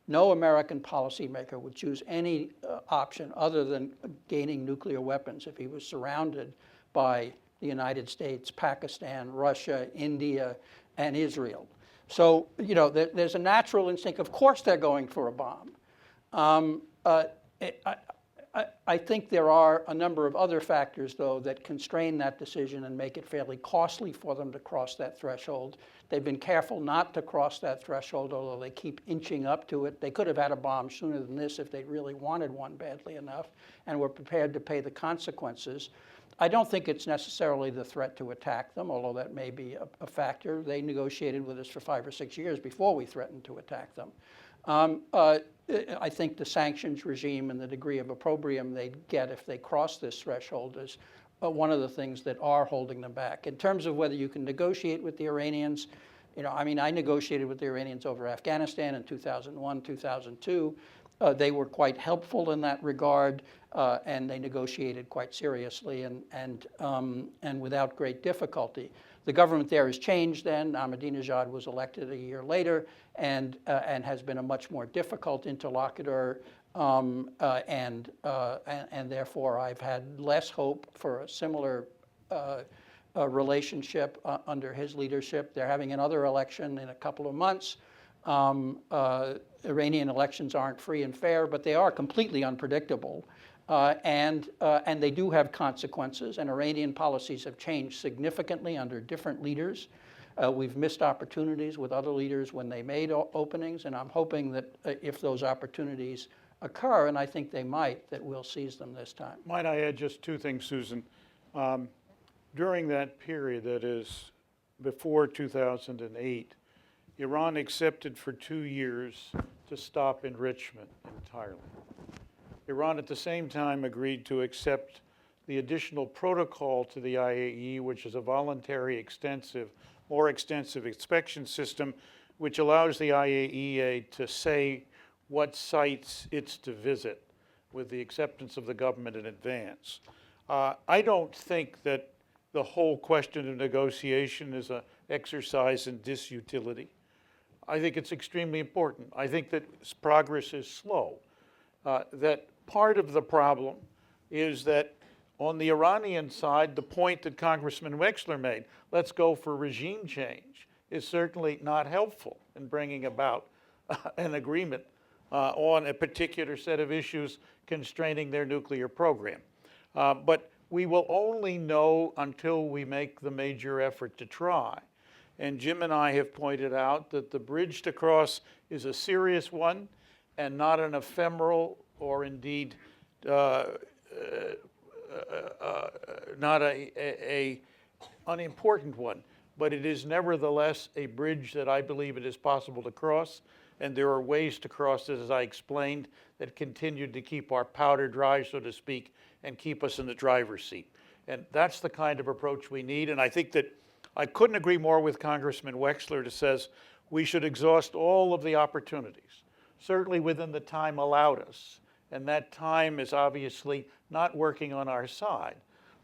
No American policymaker would choose any option other than gaining nuclear weapons if he was surrounded by the United States, Pakistan, Russia, India, and Israel. So, you know, there's a natural instinct. Of course they're going for a bomb. I think there are a number of other factors, though, that constrain that decision and make it fairly costly for them to cross that threshold. They've been careful not to cross that threshold, although they keep inching up to it. They could have had a bomb sooner than this if they really wanted one badly enough and were prepared to pay the consequences. I don't think it's necessarily the threat to attack them, although that may be a factor. They negotiated with us for 5 or 6 years before we threatened to attack them. I think the sanctions regime and the degree of opprobrium they'd get if they cross this threshold is one of the things that are holding them back. In terms of whether you can negotiate with the Iranians, you know, I mean, I negotiated with the Iranians over Afghanistan in 2001, 2002. They were quite helpful in that regard, and they negotiated quite seriously and without great difficulty. The government there has changed then. Ahmadinejad was elected a year later and has been a much more difficult interlocutor, and therefore I've had less hope for a similar relationship under his leadership. They're having another election in a couple of months. Iranian elections aren't free and fair, but they are completely unpredictable. And they do have consequences, and Iranian policies have changed significantly under different leaders. We've missed opportunities with other leaders when they made openings, and I'm hoping that if those opportunities occur, and I think they might, that we'll seize them this time. Might I add just two things, Susan? During that period, that is before 2008, Iran accepted for 2 years to stop enrichment entirely. Iran at the same time agreed to accept the additional protocol to the IAE, which is a voluntary more extensive inspection system, which allows the IAEA to say what sites it's to visit with the acceptance of the government in advance. I don't think that the whole question of negotiation is an exercise in disutility. I think it's extremely important. I think that progress is slow. That part of the problem is that on the Iranian side, the point that Congressman Wexler made, let's go for regime change, is certainly not helpful in bringing about an agreement on a particular set of issues constraining their nuclear program. But we will only know until we make the major effort to try. And Jim and I have pointed out that the bridge to cross is a serious one and not an ephemeral or indeed not a unimportant one. But it is nevertheless a bridge that I believe it is possible to cross. And there are ways to cross it, as I explained, that continue to keep our powder dry, so to speak, and keep us in the driver's seat. And that's the kind of approach we need. And I think that I couldn't agree more with Congressman Wexler that says we should exhaust all of the opportunities, certainly within the time allowed us. And that time is obviously not working on our side.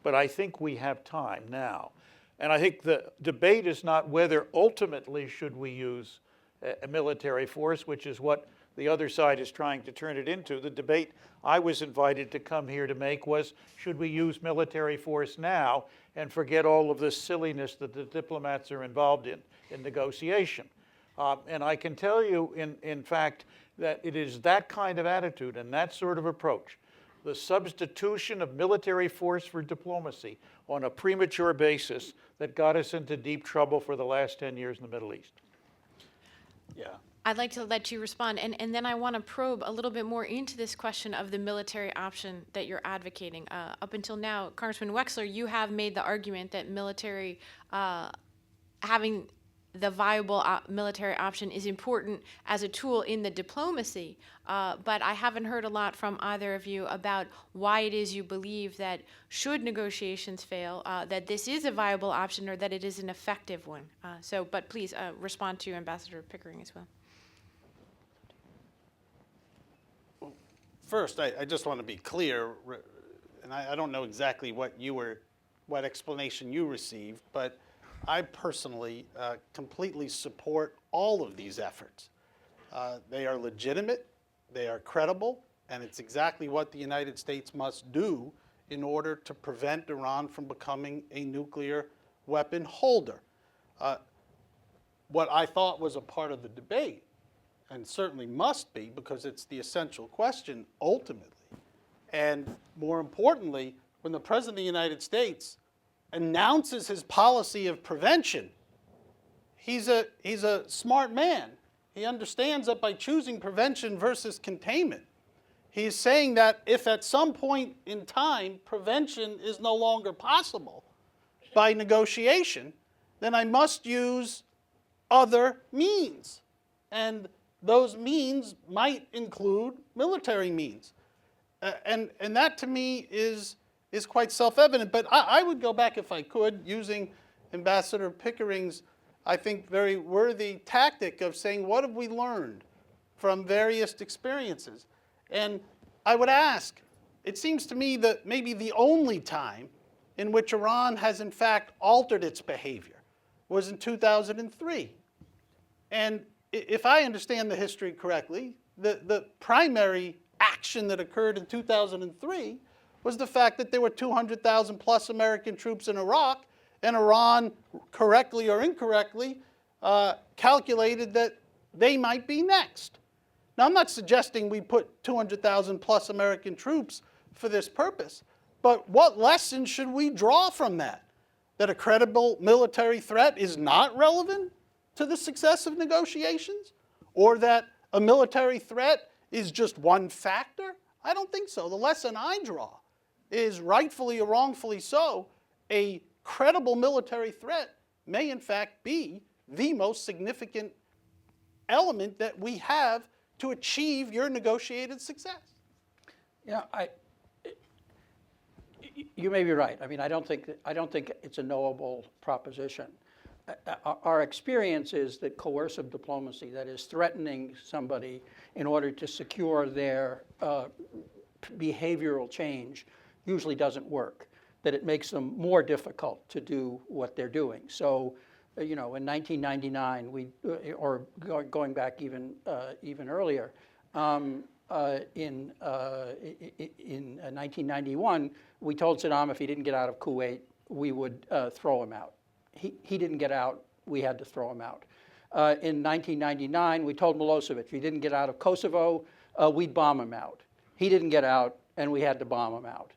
But I think we have time now. And I think the debate is not whether ultimately should we use a military force, which is what the other side is trying to turn it into. The debate I was invited to come here to make was, should we use military force now and forget all of this silliness that the diplomats are involved in negotiation? And I can tell you, in fact, that it is that kind of attitude and that sort of approach, the substitution of military force for diplomacy on a premature basis, that got us into deep trouble for the last 10 years in the Middle East. Yeah. I'd like to let you respond, and then I want to probe a little bit more into this question of the military option that you're advocating. Up until now, Congressman Wexler, you have made the argument that military, having the viable military option is important as a tool in the diplomacy, but I haven't heard a lot from either of you about why it is you believe that should negotiations fail, that this is a viable option or that it is an effective one. But please respond to Ambassador Pickering as well. First, I just want to be clear, and I don't know exactly what explanation you received, but I personally completely support all of these efforts. They are legitimate, they are credible, and it's exactly what the United States must do in order to prevent Iran from becoming a nuclear weapon holder. What I thought was a part of the debate, and certainly must be because it's the essential question ultimately, and more importantly, when the President of the United States announces his policy of prevention, he's a smart man. He understands that by choosing prevention versus containment, he's saying that if at some point in time prevention is no longer possible by negotiation, then I must use other means. And those means might include military means. And that to me is quite self-evident. But I would go back, if I could, using Ambassador Pickering's, I think, very worthy tactic of saying, what have we learned from various experiences? And I would ask, it seems to me that maybe the only time in which Iran has in fact altered its behavior was in 2003. And if I understand the history correctly, the primary action that occurred in 2003 was the fact that there were 200,000 plus American troops in Iraq, and Iran, correctly or incorrectly, calculated that they might be next. Now, I'm not suggesting we put 200,000 plus American troops for this purpose, but what lessons should we draw from that? That a credible military threat is not relevant to the success of negotiations? Or that a military threat is just one factor? I don't think so. The lesson I draw is, rightfully or wrongfully so, a credible military threat may in fact be the most significant element that we have to achieve your negotiated success. Yeah, you may be right. I mean, I don't think it's a knowable proposition. Our experience is that coercive diplomacy, that is threatening somebody in order to secure their behavioral change, usually doesn't work, that it makes them more difficult to do what they're doing. So, you know, in 1999, or going back even earlier, in 1991, we told Saddam if he didn't get out of Kuwait, we would throw him out. He didn't get out, we had to throw him out. In 1999, we told Milosevic if he didn't get out of Kosovo, we'd bomb him out. He didn't get out, and we had to bomb him out.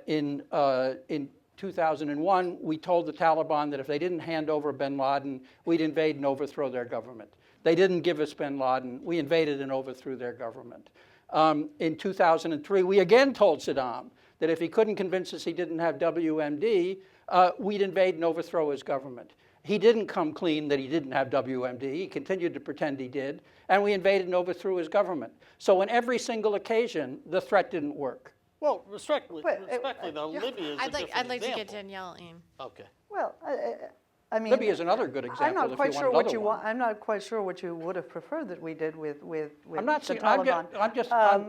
In 2001, we told the Taliban that if they didn't hand over bin Laden, we'd invade and overthrow their government. They didn't give us bin Laden. We invaded and overthrew their government. In 2003, we again told Saddam that if he couldn't convince us he didn't have WMD, we'd invade and overthrow his government. He didn't come clean that he didn't have WMD. He continued to pretend he did, and we invaded and overthrew his government. So on every single occasion, the threat didn't work. Well, respectfully though, Libya is I'd like to get example. Danielle in. Okay. Well, I mean, Libya is another good example. I'm not if quite you sure want what you another one. want. I'm not quite sure what you would have preferred that we did with I'm not the saying, Taliban.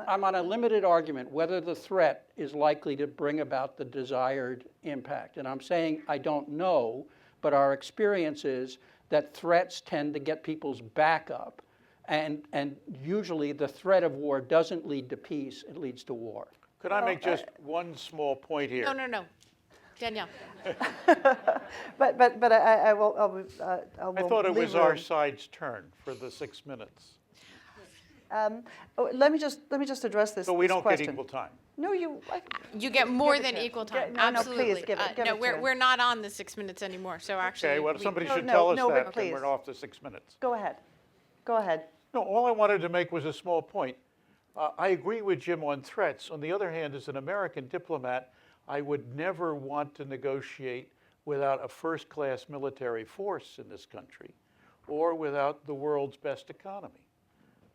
I'm on a limited argument whether the threat is likely to bring about the desired impact. And I'm saying I don't know, but our experience is that threats tend to get people's back up. And usually the threat of war doesn't lead to peace, it leads to war. Could I make just one small point here? No. Danielle. But I will. I thought it was our side's turn for the 6 minutes. Let me just address this. So we don't question. get equal time. No, you. You get more Give it than to him. equal time. No, Absolutely. please give it. Give no, it to we're him. not on the 6 minutes anymore. So actually, Okay, well, we- somebody should no, tell us no, but that, then please. we're off to 6 minutes. Go ahead. Go ahead. No, all I wanted to make was a small point. I agree with Jim on threats. On the other hand, as an American diplomat, I would never want to negotiate without a first-class military force in this country or without the world's best economy.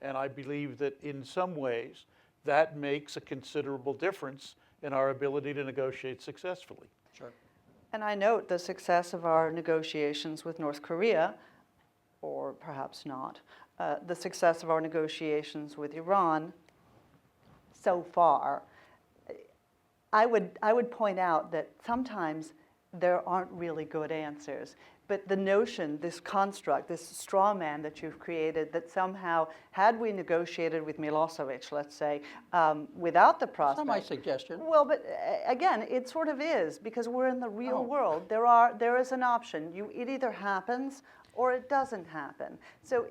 And I believe that in some ways, that makes a considerable difference in our ability to negotiate successfully. Sure. And I note the success of our negotiations with North Korea, or perhaps not, the success of our negotiations with Iran so far. I would point out that sometimes there aren't really good answers. But the notion, this construct, this straw man that you've created, that somehow, had we negotiated with Milosevic, let's say, without the prospect. That's not my suggestion. Well, but again, it sort of is, because we're in the real world. There is an option. It either happens or it doesn't happen. So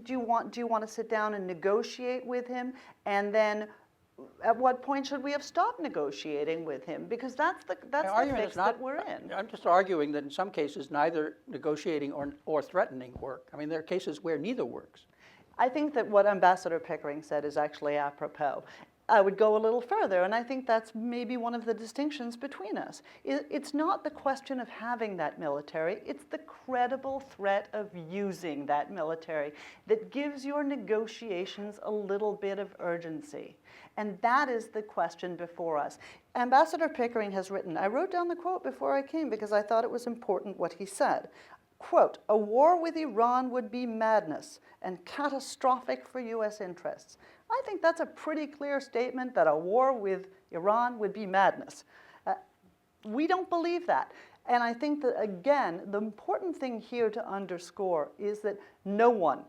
do you want to sit down and negotiate with him, and then at what point should we have stopped negotiating with him? Because that's the fix that we're in. I'm just arguing that in some cases, neither negotiating or threatening work. I mean, there are cases where neither works. I think that what Ambassador Pickering said is actually apropos. I would go a little further, and I think that's maybe one of the distinctions between us. It's not the question of having that military, it's the credible threat of using that military that gives your negotiations a little bit of urgency. And that is the question before us. Ambassador Pickering has written, I wrote down the quote before I came because I thought it was important what he said. Quote, a war with Iran would be madness and catastrophic for U.S. interests. I think that's a pretty clear statement that a war with Iran would be madness. We don't believe that. And I think that, again, the important thing here to underscore is that no one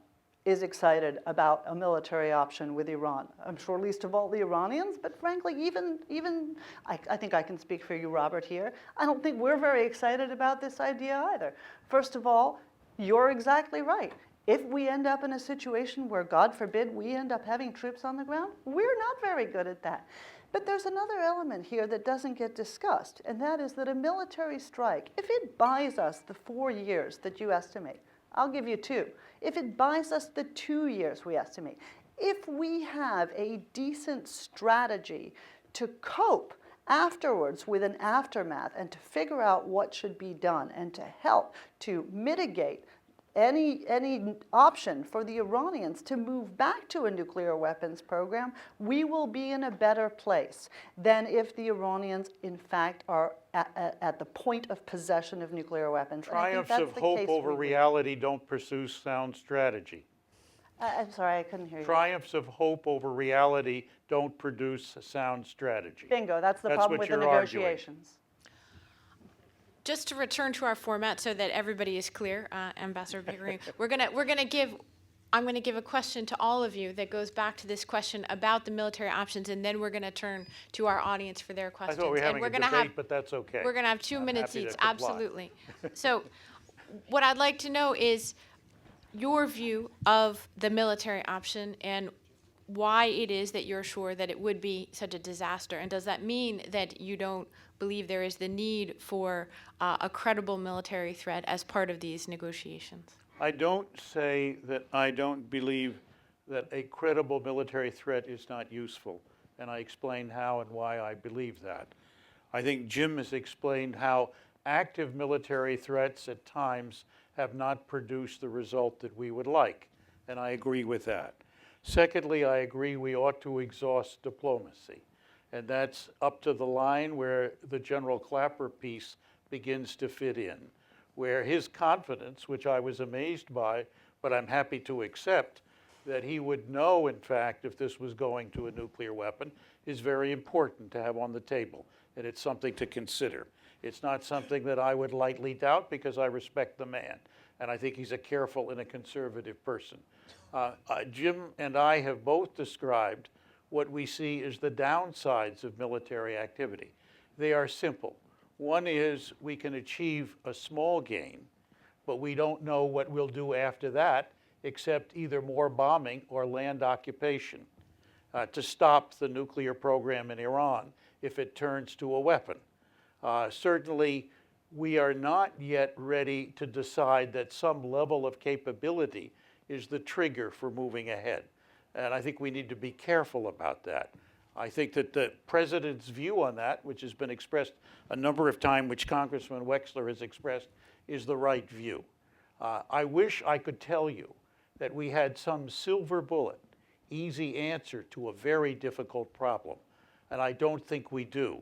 is excited about a military option with Iran. I'm sure least of all the Iranians, but frankly, even I think I can speak for you, Robert, here. I don't think we're very excited about this idea either. First of all, you're exactly right. If we end up in a situation where, God forbid, we end up having troops on the ground, we're not very good at that. But there's another element here that doesn't get discussed, and that is that a military strike, if it buys us the 4 years that you estimate, I'll give you 2. If it buys us the 2 years we estimate, if we have a decent strategy to cope afterwards with an aftermath and to figure out what should be done and to help to mitigate any option for the Iranians to move back to a nuclear weapons program, we will be in a better place than if the Iranians, in fact, are at the point of possession of nuclear weapons. And I think Triumphs that's of the hope case over we would- reality don't pursue sound strategy. I'm sorry, I couldn't hear you. Triumphs of hope over reality don't produce sound strategy. Bingo, that's the That's problem what with the you're arguing. negotiations. Just to return to our format so that everybody is clear, Ambassador Pickering, I'm going to give a question to all of you that goes back to this question about the military options, and then we're going to turn to our audience for their I questions. thought we were And having a gonna debate, but that's okay. We're going to have 2 I'm minutes happy to each, comply. absolutely. So what I'd like to know is your view of the military option and why it is that you're sure that it would be such a disaster. And does that mean that you don't believe there is the need for a credible military threat as part of these negotiations? I don't say that I don't believe that a credible military threat is not useful, and I explain how and why I believe that. I think Jim has explained how active military threats at times have not produced the result that we would like, and I agree with that. Secondly, I agree we ought to exhaust diplomacy, and that's up to the line where the General Clapper piece begins to fit in, where his confidence, which I was amazed by, but I'm happy to accept, that he would know, in fact, if this was going to a nuclear weapon, is very important to have on the table, and it's something to consider. It's not something that I would lightly doubt because I respect the man, and I think he's a careful and a conservative person. Jim and I have both described what we see as the downsides of military activity. They are simple. One is we can achieve a small gain, but we don't know what we'll do after that except either more bombing or land occupation to stop the nuclear program in Iran if it turns to a weapon. Certainly, we are not yet ready to decide that some level of capability is the trigger for moving ahead. And I think we need to be careful about that. I think that the president's view on that, which has been expressed a number of times, which Congressman Wexler has expressed, is the right view. I wish I could tell you that we had some silver bullet, easy answer to a very difficult problem. And I don't think we do.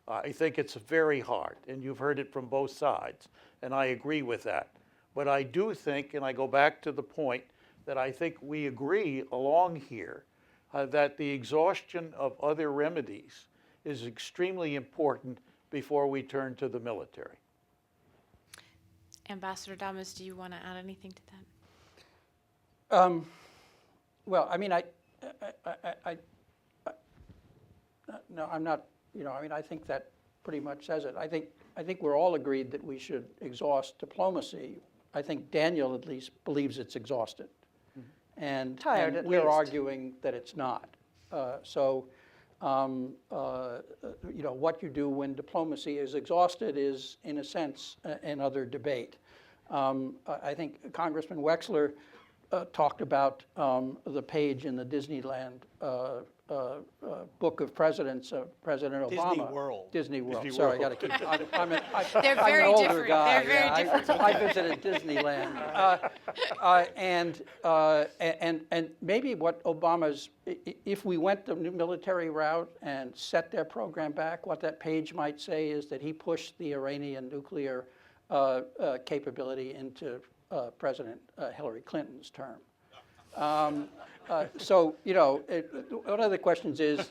I think it's very hard, and you've heard it from both sides, and I agree with that. But I do think, and I go back to the point, that I think we agree along here that the exhaustion of other remedies is extremely important before we turn to the military. Ambassador Damas, do you want to add anything to that? Well, I mean, no, I'm not, I think that pretty much says it. I think we're all agreed that we should exhaust diplomacy. I think Daniel at least believes it's exhausted. And Tired, at we're least. arguing that it's not. What you do when diplomacy is exhausted is, in a sense, another debate. I think Congressman Wexler talked about the page in the Disneyland book of presidents of President Obama. Disney World. Disney World. Disney Sorry, I World. got to keep. They're I'm very an older different. guy. They're very yeah. different. I visited Disneyland, and maybe what Obama's, if we went the new military route and set their program back, what that page might say is that he pushed the Iranian nuclear capability into President Hillary Clinton's term. So, one of the questions is,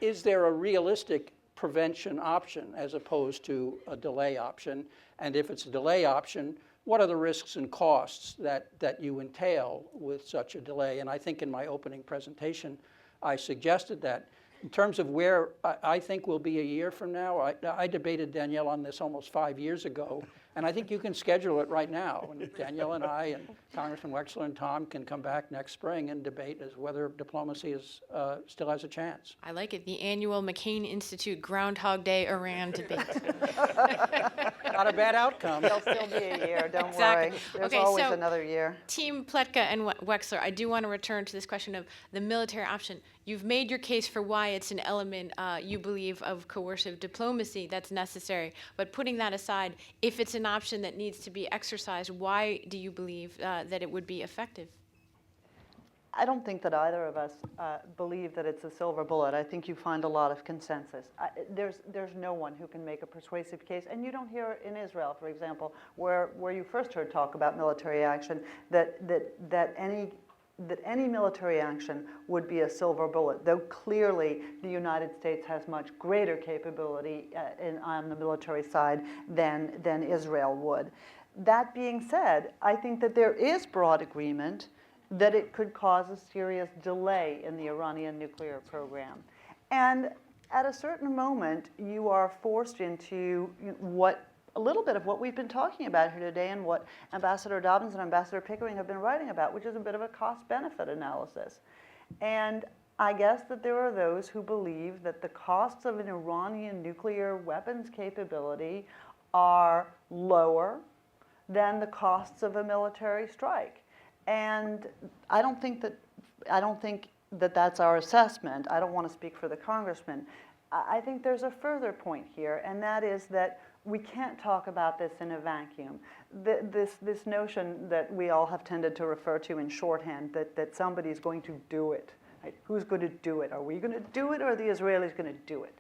is there a realistic prevention option as opposed to a delay option? And if it's a delay option, what are the risks and costs that you entail with such a delay? And I think in my opening presentation, I suggested that. In terms of where I think we'll be a year from now, I debated Danielle on this almost 5 years ago. And I think you can schedule it right now. And Danielle and I and Congressman Wexler and Tom can come back next spring and debate as whether diplomacy is, still has a chance. I like it. The annual McCain Institute Groundhog Day Iran debate. Not a bad outcome. There'll still be a year, don't Exactly. worry. There's Okay, always so- another year. Team Pletka and Wexler, I do want to return to this question of the military option. You've made your case for why it's an element, you believe, of coercive diplomacy that's necessary. But putting that aside, if it's an option that needs to be exercised, why do you believe that it would be effective? I don't think that either of us believe that it's a silver bullet. I think you find a lot of consensus. There's no one who can make a persuasive case, and you don't hear in Israel, for example, where you first heard talk about military action, that any military action would be a silver bullet, though clearly the United States has much greater capability on the military side than Israel would. That being said, I think that there is broad agreement that it could cause a serious delay in the Iranian nuclear program. And at a certain moment, you are forced into a little bit of what we've been talking about here today and what Ambassador Dobbins and Ambassador Pickering have been writing about, which is a bit of a cost-benefit analysis. And I guess that there are those who believe that the costs of an Iranian nuclear weapons capability are lower than the costs of a military strike. And I don't think that that's our assessment. I don't want to speak for the congressman. I think there's a further point here, and that is that we can't talk about this in a vacuum. This notion that we all have tended to refer to in shorthand, that somebody's going to do it. Right? Who's going to do it? Are we going to do it, or are the Israelis going to do it?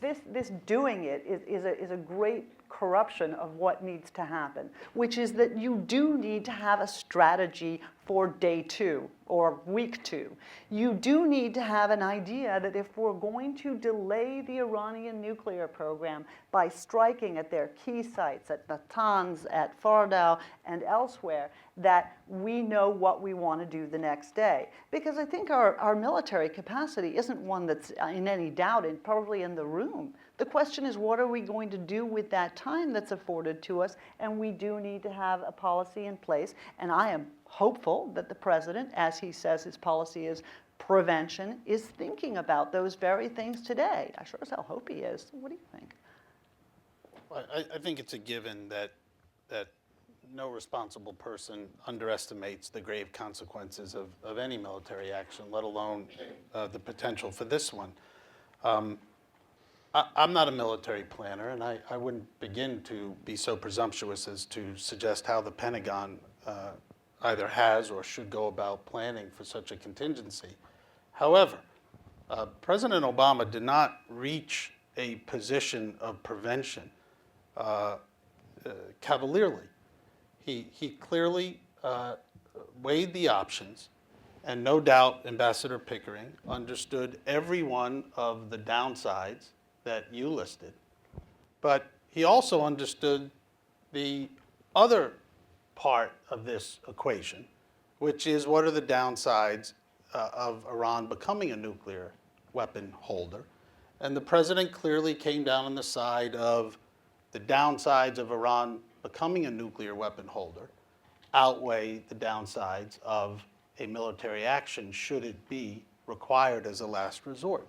This doing it is a great corruption of what needs to happen, which is that you do need to have a strategy for day 2 or week 2. You do need to have an idea that if we're going to delay the Iranian nuclear program by striking at their key sites, at Natanz, at Fordow, and elsewhere, that we know what we want to do the next day. Because I think our military capacity isn't one that's in any doubt, and probably in the room. The question is, what are we going to do with that time that's afforded to us? And we do need to have a policy in place. And I am hopeful that the president, as he says his policy is prevention, is thinking about those very things today. I sure as hell hope he is. What do you think? Well, I think it's a given that no responsible person underestimates the grave consequences of any military action, let alone the potential for this one. I'm not a military planner, and I wouldn't begin to be so presumptuous as to suggest how the Pentagon either has or should go about planning for such a contingency. However, President Obama did not reach a position of prevention cavalierly. He clearly weighed the options, and no doubt Ambassador Pickering understood every one of the downsides that you listed, but he also understood the other part of this equation, which is what are the downsides of Iran becoming a nuclear weapon holder. And the president clearly came down on the side of the downsides of Iran becoming a nuclear weapon holder outweigh the downsides of a military action should it be required as a last resort.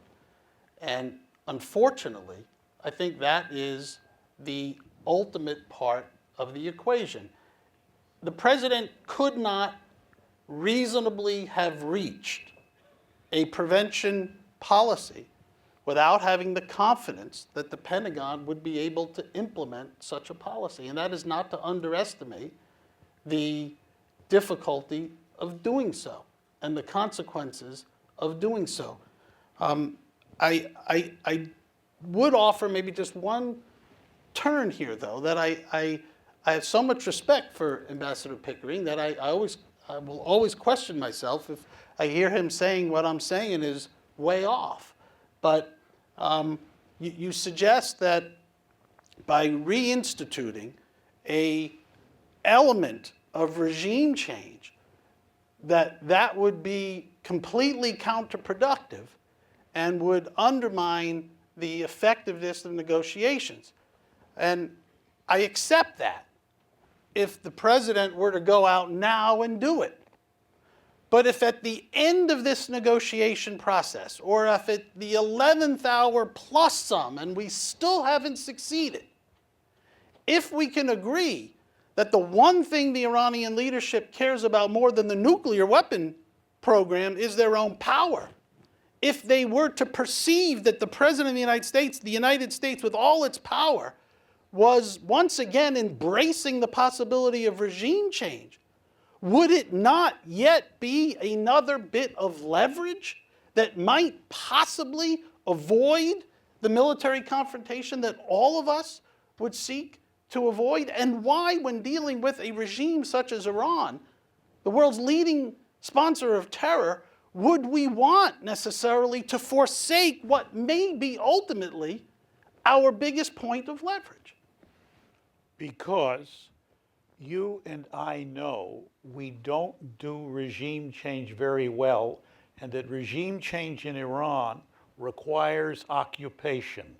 And unfortunately, I think that is the ultimate part of the equation. The president could not reasonably have reached a prevention policy without having the confidence that the Pentagon would be able to implement such a policy. And that is not to underestimate the difficulty of doing so and the consequences of doing so. I would offer maybe just one turn here, though, that I have so much respect for Ambassador Pickering that I will always question myself if I hear him saying what I'm saying is way off. But you suggest that by reinstituting a element of regime change, that would be completely counterproductive and would undermine the effectiveness of negotiations. And I accept that if the president were to go out now and do it. But if at the end of this negotiation process, or if at the 11th hour plus some, and we still haven't succeeded, if we can agree that the one thing the Iranian leadership cares about more than the nuclear weapon program is their own power, if they were to perceive that the President of the United States with all its power, was once again embracing the possibility of regime change, would it not yet be another bit of leverage that might possibly avoid the military confrontation that all of us would seek to avoid? And why, when dealing with a regime such as Iran, the world's leading sponsor of terror, would we want necessarily to forsake what may be ultimately our biggest point of leverage? Because you and I know we don't do regime change very well, and that regime change in Iran requires occupation,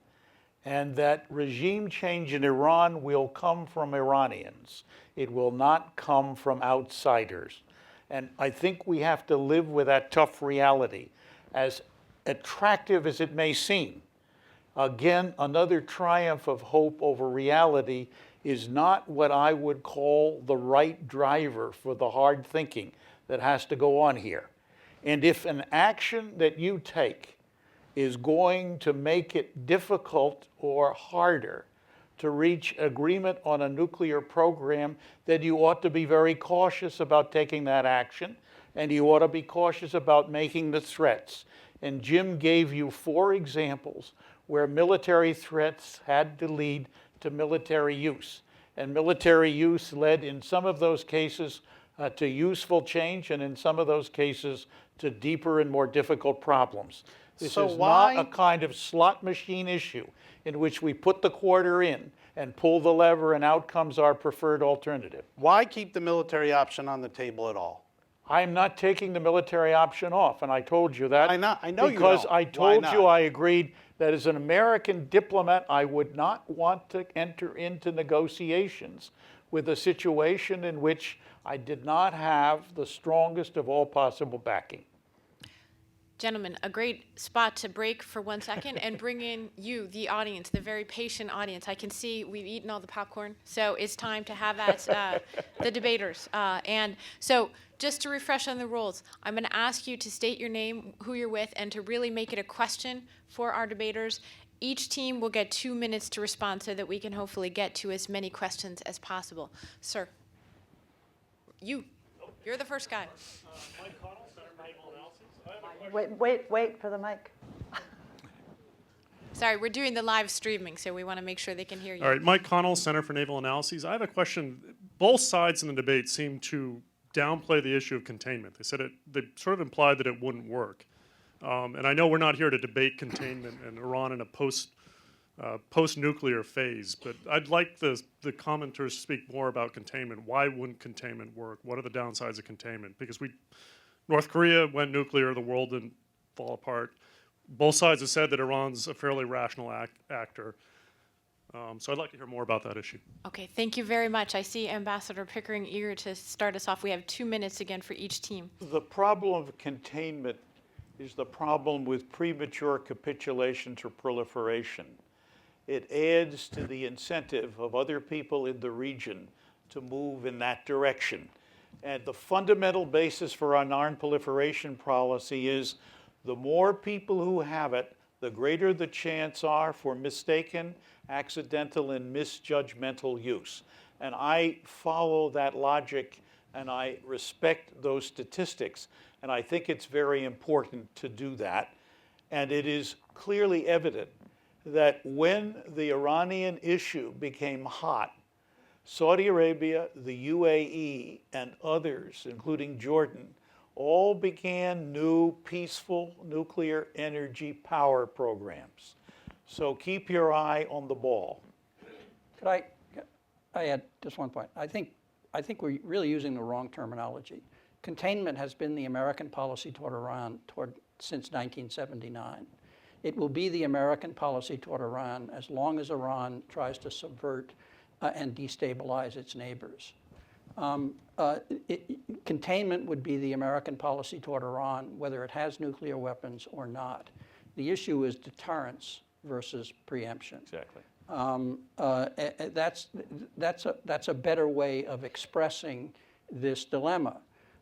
and that regime change in Iran will come from Iranians. It will not come from outsiders. And I think we have to live with that tough reality, as attractive as it may seem. Again, another triumph of hope over reality is not what I would call the right driver for the hard thinking that has to go on here. And if an action that you take is going to make it difficult or harder to reach agreement on a nuclear program, then you ought to be very cautious about taking that action, and you ought to be cautious about making the threats. And Jim gave you 4 examples where military threats had to lead to military use. And military use led in some of those cases to useful change, and in some of those cases to deeper and more difficult problems. This is not a kind of slot machine issue in which we put the quarter in and pull the lever and out comes our preferred alternative. Why keep the military option on the table at all? I'm not taking the military option off, and I told you that. I know you don't. Because I Why told not? you I agreed that as an American diplomat, I would not want to enter into negotiations with a situation in which I did not have the strongest of all possible backing. Gentlemen, a great spot to break for 1 second and bring in you, the audience, the very patient audience. I can see we've eaten all the popcorn, so it's time to have at the debaters. And so just to refresh on the rules, I'm going to ask you to state your name, who you're with, and to really make it a question for our debaters. Each team will get 2 minutes to respond so that we can hopefully get to as many questions as possible. Sir, you're the first guy. Mike Connell, Center for Naval Analysis. I have a question. Wait for the mic. Sorry, we're doing the live streaming, so we want to make sure they can hear you. All right, Mike Connell, Center for Naval Analyses. I have a question. Both sides in the debate seem to downplay the issue of containment. They sort of implied that it wouldn't work. And I know we're not here to debate containment and Iran in a post-nuclear phase, but I'd like the commenters to speak more about containment. Why wouldn't containment work? What are the downsides of containment? Because North Korea went nuclear, the world didn't fall apart. Both sides have said that Iran's a fairly rational actor. So I'd like to hear more about that issue. Okay, thank you very much. I see Ambassador Pickering eager to start us off. We have 2 minutes again for each team. The problem of containment is the problem with premature capitulation to proliferation. It adds to the incentive of other people in the region to move in that direction. And the fundamental basis for our non-proliferation policy is the more people who have it, the greater the chance are for mistaken, accidental, and misjudgmental use. And I follow that logic, and I respect those statistics, and I think it's very important to do that. And it is clearly evident that when the Iranian issue became hot, Saudi Arabia, the UAE, and others, including Jordan, all began new peaceful nuclear energy power programs. So keep your eye on the ball. Could I add just one point? I think we're really using the wrong terminology. Containment has been the American policy toward Iran since 1979. It will be the American policy toward Iran as long as Iran tries to subvert and destabilize its neighbors. Containment would be the American policy toward Iran, whether it has nuclear weapons or not. The issue is deterrence versus preemption. Exactly. That's a better way of expressing this dilemma.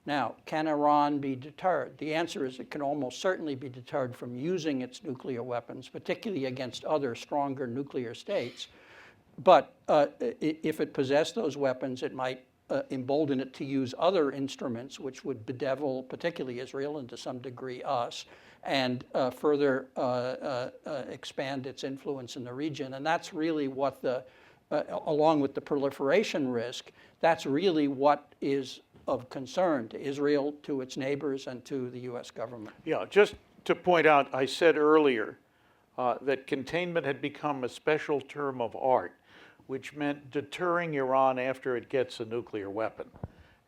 Now, can Iran be deterred? The answer is it can almost certainly be deterred from using its nuclear weapons, particularly against other stronger nuclear states. But if it possessed those weapons, it might embolden it to use other instruments which would bedevil particularly Israel and to some degree us, and further expand its influence in the region. And that's really what along with the proliferation risk, that's really what is of concern to Israel, to its neighbors, and to the U.S. government. Yeah, just to point out, I said earlier that containment had become a special term of art, which meant deterring Iran after it gets a nuclear weapon.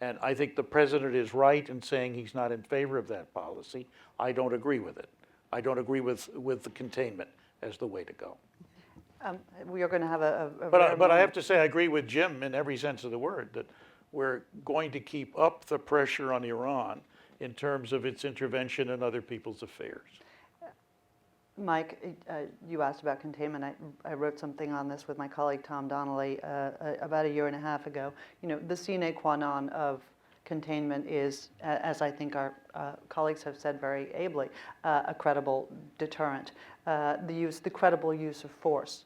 And I think the president is right in saying he's not in favor of that policy. I don't agree with it. I don't agree with the containment as the way to go. We are going to have a But I have to say I agree with Jim in every sense of the word, that we're going to keep up the pressure on Iran in terms of its intervention in other people's affairs. Mike, you asked about containment. I wrote something on this with my colleague Tom Donnelly about a year and a half ago. You know, the sine qua non of containment is, as I think our colleagues have said very ably, a credible deterrent. The credible use of force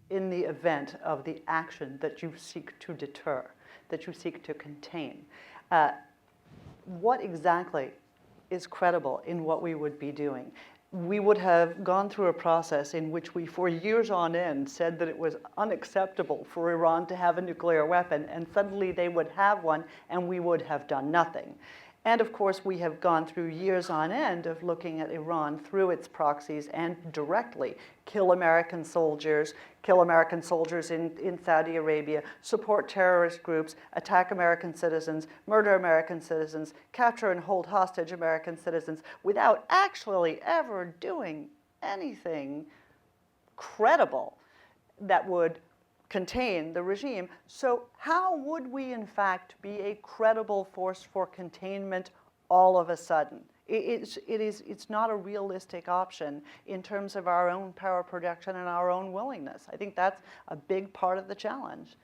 in the event of the action that you seek to deter, that you seek to contain. What exactly is credible in what we would be doing? We would have gone through a process in which we, for years on end, said that it was unacceptable for Iran to have a nuclear weapon, and suddenly they would have one, and we would have done nothing. And of course, we have gone through years on end of looking at Iran through its proxies and directly kill American soldiers in Saudi Arabia, support terrorist groups, attack American citizens, murder American citizens, capture and hold hostage American citizens without actually ever doing anything credible that would contain the regime. So how would we in fact be a credible force for containment all of a sudden? It's not a realistic option in terms of our own power production and our own willingness. I think that's a big part of the challenge.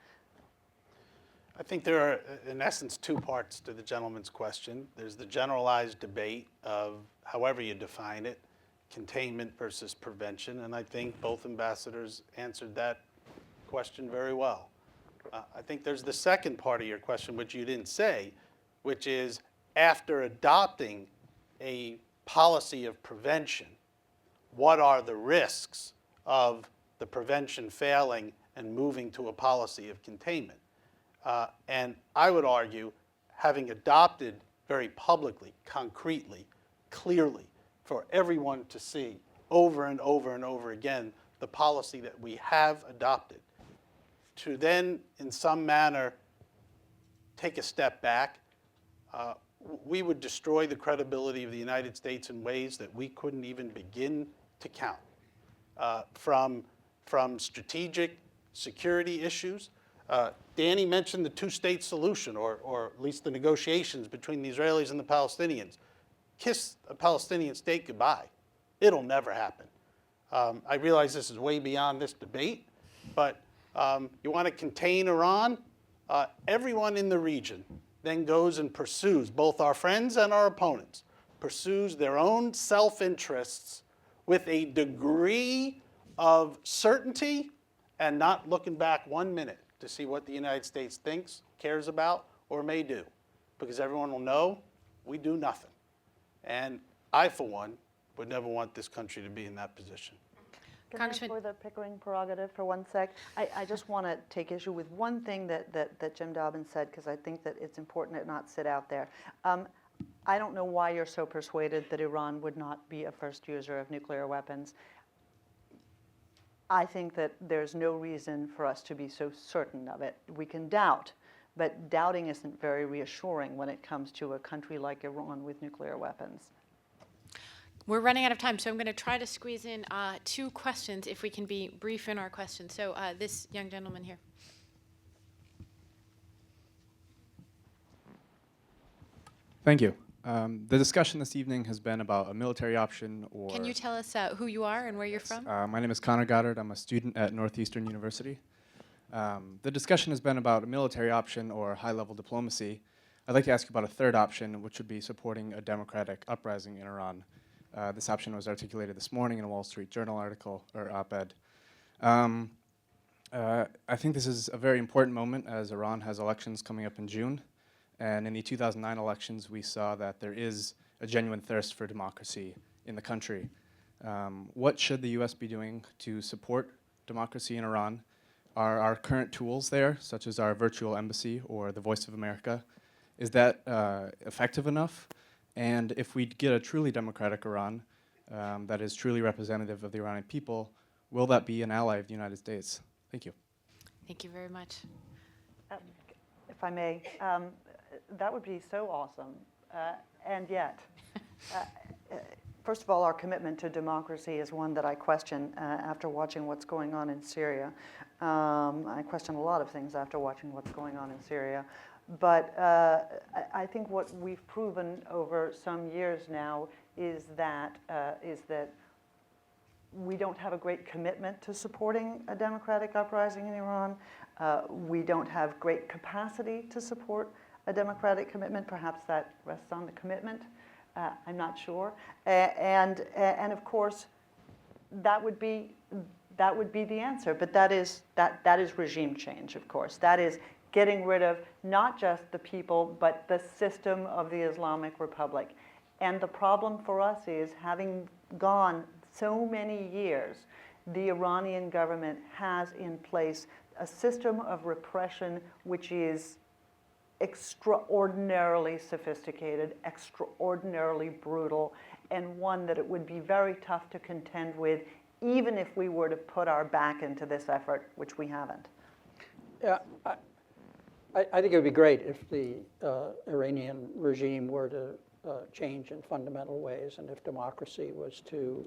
I think there are, in essence, two parts to the gentleman's question. There's the generalized debate of, however you define it, containment versus prevention, and I think both ambassadors answered that question very well. I think there's the second part of your question, which you didn't say, which is after adopting a policy of prevention, what are the risks of the prevention failing and moving to a policy of containment? And I would argue, having adopted very publicly, concretely, clearly, for everyone to see over and over and over again the policy that we have adopted, to then, in some manner, take a step back, we would destroy the credibility of the United States in ways that we couldn't even begin to count. From strategic security issues, Danny mentioned the two-state solution, or at least the negotiations between the Israelis and the Palestinians. Kiss a Palestinian state goodbye. It'll never happen. I realize this is way beyond this debate, but you want to contain Iran? Everyone in the region then goes and pursues, both our friends and our opponents, pursues their own self-interests with a degree of certainty and not looking back 1 minute to see what the United States thinks, cares about, or may do. Because everyone will know we do nothing. And I, for one, would never want this country to be in that position. Congressman, for the Pickering prerogative for 1 sec, I just want to take issue with one thing that Jim Dobbins said, because I think that it's important it not sit out there. I don't know why you're so persuaded that Iran would not be a first user of nuclear weapons. I think that there's no reason for us to be so certain of it. We can doubt, but doubting isn't very reassuring when it comes to a country like Iran with nuclear weapons. We're running out of time, so I'm going to try to squeeze in 2 questions if we can be brief in our questions. So this young gentleman here. Thank you. The discussion this evening has been about a military option or... Can you tell us who you are and where you're from? My name is Connor Goddard. I'm a student at Northeastern University. The discussion has been about a military option or high-level diplomacy. I'd like to ask you about a third option, which would be supporting a democratic uprising in Iran. This option was articulated this morning in a Wall Street Journal article, or op-ed. I think this is a very important moment as Iran has elections coming up in June. And in the 2009 elections, we saw that there is a genuine thirst for democracy in the country. What should the U.S. be doing to support democracy in Iran? Are our current tools there, such as our virtual embassy or the Voice of America, is that effective enough? And if we get a truly democratic Iran that is truly representative of the Iranian people, will that be an ally of the United States? Thank you. Thank you very much. If I may, that would be so awesome. And yet, first of all, our commitment to democracy is one that I question after watching what's going on in Syria. I question a lot of things after watching what's going on in Syria. But I think what we've proven over some years now is that we don't have a great commitment to supporting a democratic uprising in Iran. We don't have great capacity to support a democratic commitment. Perhaps that rests on the commitment. I'm not sure. And of course, that would be the answer. But that is regime change, of course. That is getting rid of not just the people, but the system of the Islamic Republic. And the problem for us is, having gone so many years, the Iranian government has in place a system of repression which is extraordinarily sophisticated, extraordinarily brutal, and one that it would be very tough to contend with, even if we were to put our back into this effort, which we haven't. Yeah, I think it would be great if the Iranian regime were to change in fundamental ways and if democracy was to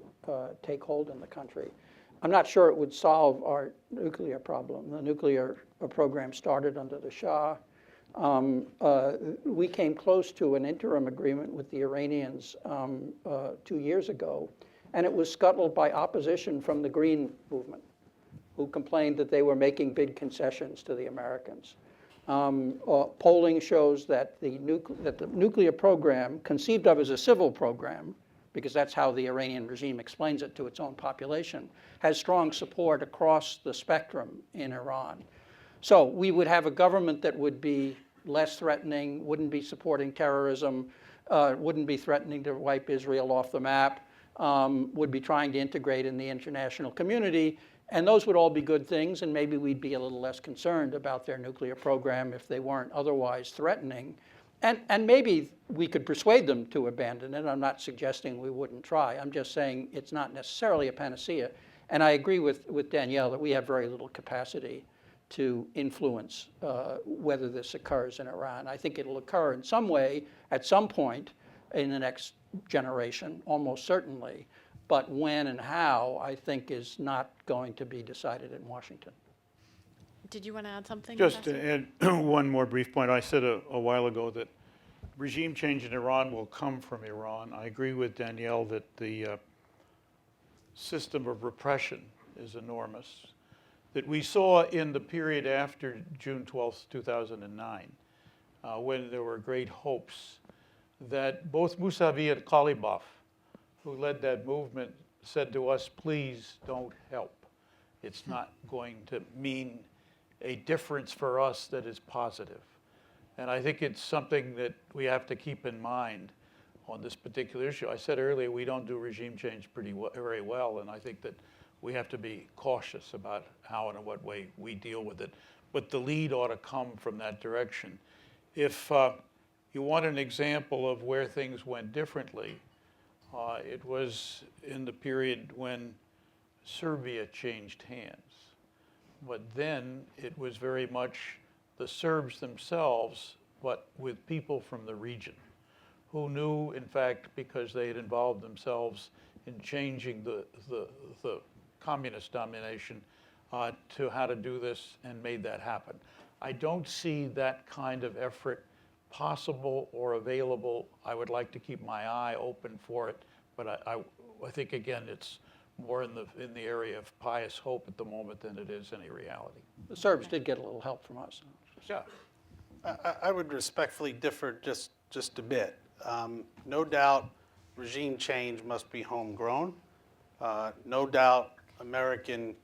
take hold in the country. I'm not sure it would solve our nuclear problem. The nuclear program started under the Shah. We came close to an interim agreement with the Iranians 2 years ago, and it was scuttled by opposition from the Green movement, who complained that they were making big concessions to the Americans. Polling shows that the nuclear program, conceived of as a civil program, because that's how the Iranian regime explains it to its own population, has strong support across the spectrum in Iran. So we would have a government that would be less threatening, wouldn't be supporting terrorism, wouldn't be threatening to wipe Israel off the map, would be trying to integrate in the international community. And those would all be good things, and maybe we'd be a little less concerned about their nuclear program if they weren't otherwise threatening. And maybe we could persuade them to abandon it. I'm not suggesting we wouldn't try. I'm just saying it's not necessarily a panacea. And I agree with Danielle that we have very little capacity to influence whether this occurs in Iran. I think it'll occur in some way at some point in the next generation, almost certainly. But when and how, I think, is not going to be decided in Washington. Did you want to add something? Just Ambassador? to add one more brief point, I said a while ago that regime change in Iran will come from Iran. I agree with Danielle that the system of repression is enormous, that we saw in the period after June 12th, 2009, when there were great hopes that both Mousavi and Ghalibaf, who led that movement, said to us, please don't help. It's not going to mean a difference for us that is positive. And I think it's something that we have to keep in mind on this particular issue. I said earlier, we don't do regime change very well, and I think that we have to be cautious about how and in what way we deal with it. But the lead ought to come from that direction. If you want an example of where things went differently, it was in the period when Serbia changed hands. But then it was very much the Serbs themselves, but with people from the region who knew, in fact, because they had involved themselves in changing the communist domination to how to do this and made that happen. I don't see that kind of effort possible or available. I would like to keep my eye open for it, but I think, again, it's more in the area of pious hope at the moment than it is any reality. The Serbs did get a little help from us. Yeah. I would respectfully differ just a bit. No doubt regime change must be homegrown. No doubt American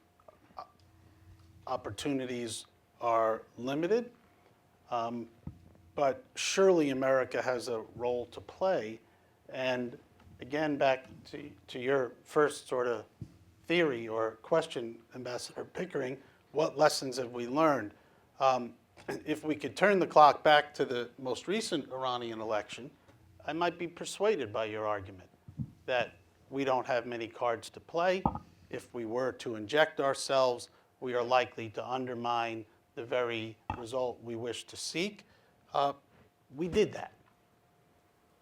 opportunities are limited. But surely America has a role to play. And again, back to your first sort of theory or question, Ambassador Pickering, what lessons have we learned? If we could turn the clock back to the most recent Iranian election, I might be persuaded by your argument that we don't have many cards to play. If we were to inject ourselves, we are likely to undermine the very result we wish to seek. We did that,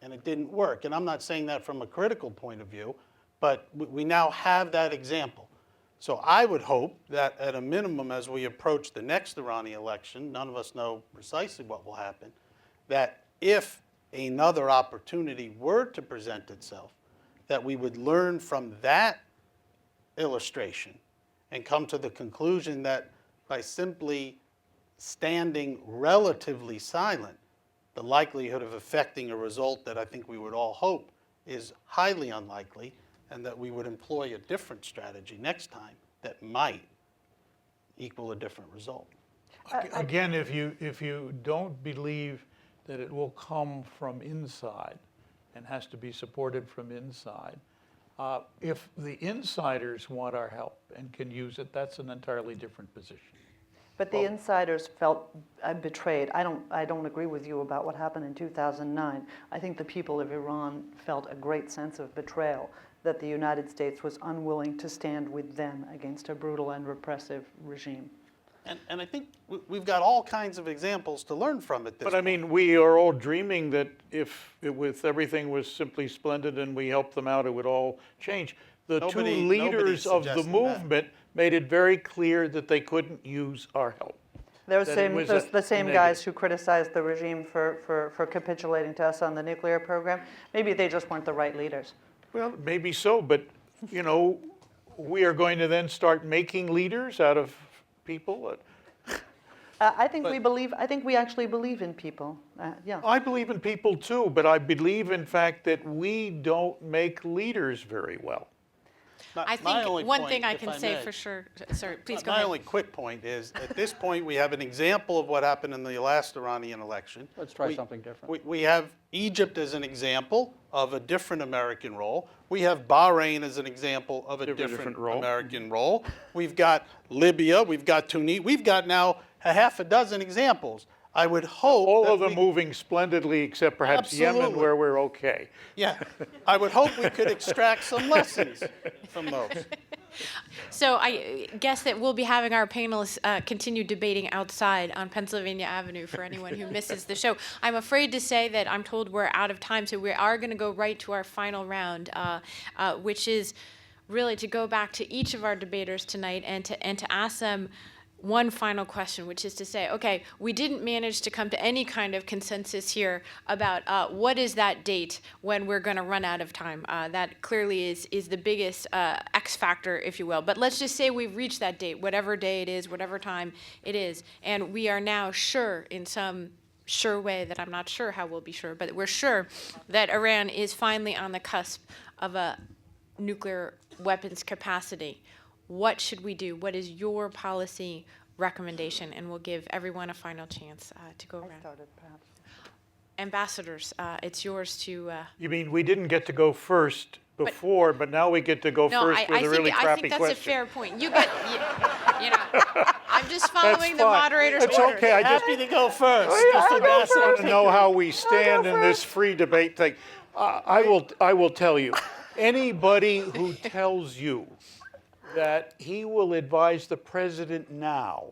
and it didn't work. And I'm not saying that from a critical point of view, but we now have that example. So I would hope that at a minimum, as we approach the next Iranian election, none of us know precisely what will happen, that if another opportunity were to present itself, that we would learn from that illustration and come to the conclusion that by simply standing relatively silent, the likelihood of affecting a result that I think we would all hope is highly unlikely, and that we would employ a different strategy next time that might equal a different result. Again, if you don't believe that it will come from inside and has to be supported from inside, if the insiders want our help and can use it, that's an entirely different position. But the insiders felt betrayed. I don't agree with you about what happened in 2009. I think the people of Iran felt a great sense of betrayal, that the United States was unwilling to stand with them against a brutal and repressive regime. And I think we've got all kinds of examples to learn from it. But I mean, we are all dreaming that if everything was simply splendid and we helped them out, it would all change. The two leaders of the movement made it very clear that they couldn't use our help. Those the same guys who criticized the regime for capitulating to us on the nuclear program, maybe they just weren't the right leaders. Well, maybe so, but you know, we are going to then start making leaders out of people. I think we actually believe in people. Yeah. I believe in people too, but I believe, in fact, that we don't make leaders very well. I think one thing I can say for sure, sorry, please go ahead. My only quick point is, at this point, we have an example of what happened in the last Iranian election. Let's try something different. We have Egypt as an example of a different American role. We have Bahrain as an example of a different American role. We've got Libya, we've got Tunisia, we've got now a half a dozen examples. I would hope all of them moving splendidly, except perhaps Yemen, where we're okay. Yeah, I would hope we could extract some lessons from those. So I guess that we'll be having our panelists continue debating outside on Pennsylvania Avenue for anyone who misses the show. I'm afraid to say that I'm told we're out of time, so we are going to go right to our final round, which is really to go back to each of our debaters tonight and to ask them one final question, which is to say, okay, we didn't manage to come to any kind of consensus here about what is that date when we're going to run out of time. That clearly is the biggest X factor, if you will. But let's just say we've reached that date, whatever day it is, whatever time it is, and we are now sure in some sure way that I'm not sure how we'll be sure, but we're sure that Iran is finally on the cusp of a nuclear weapons capacity. What should we do? What is your policy recommendation? And we'll give everyone a final chance to go around. Ambassadors, it's yours to... You mean we didn't get to go first before, but now we get to go first with a really crappy question? I think that's a fair point. You get, you know, I'm just following the moderator's orders. It's okay. Happy to go first. I want to know how we stand in this free debate thing. I will tell you, anybody who tells you that he will advise the president now,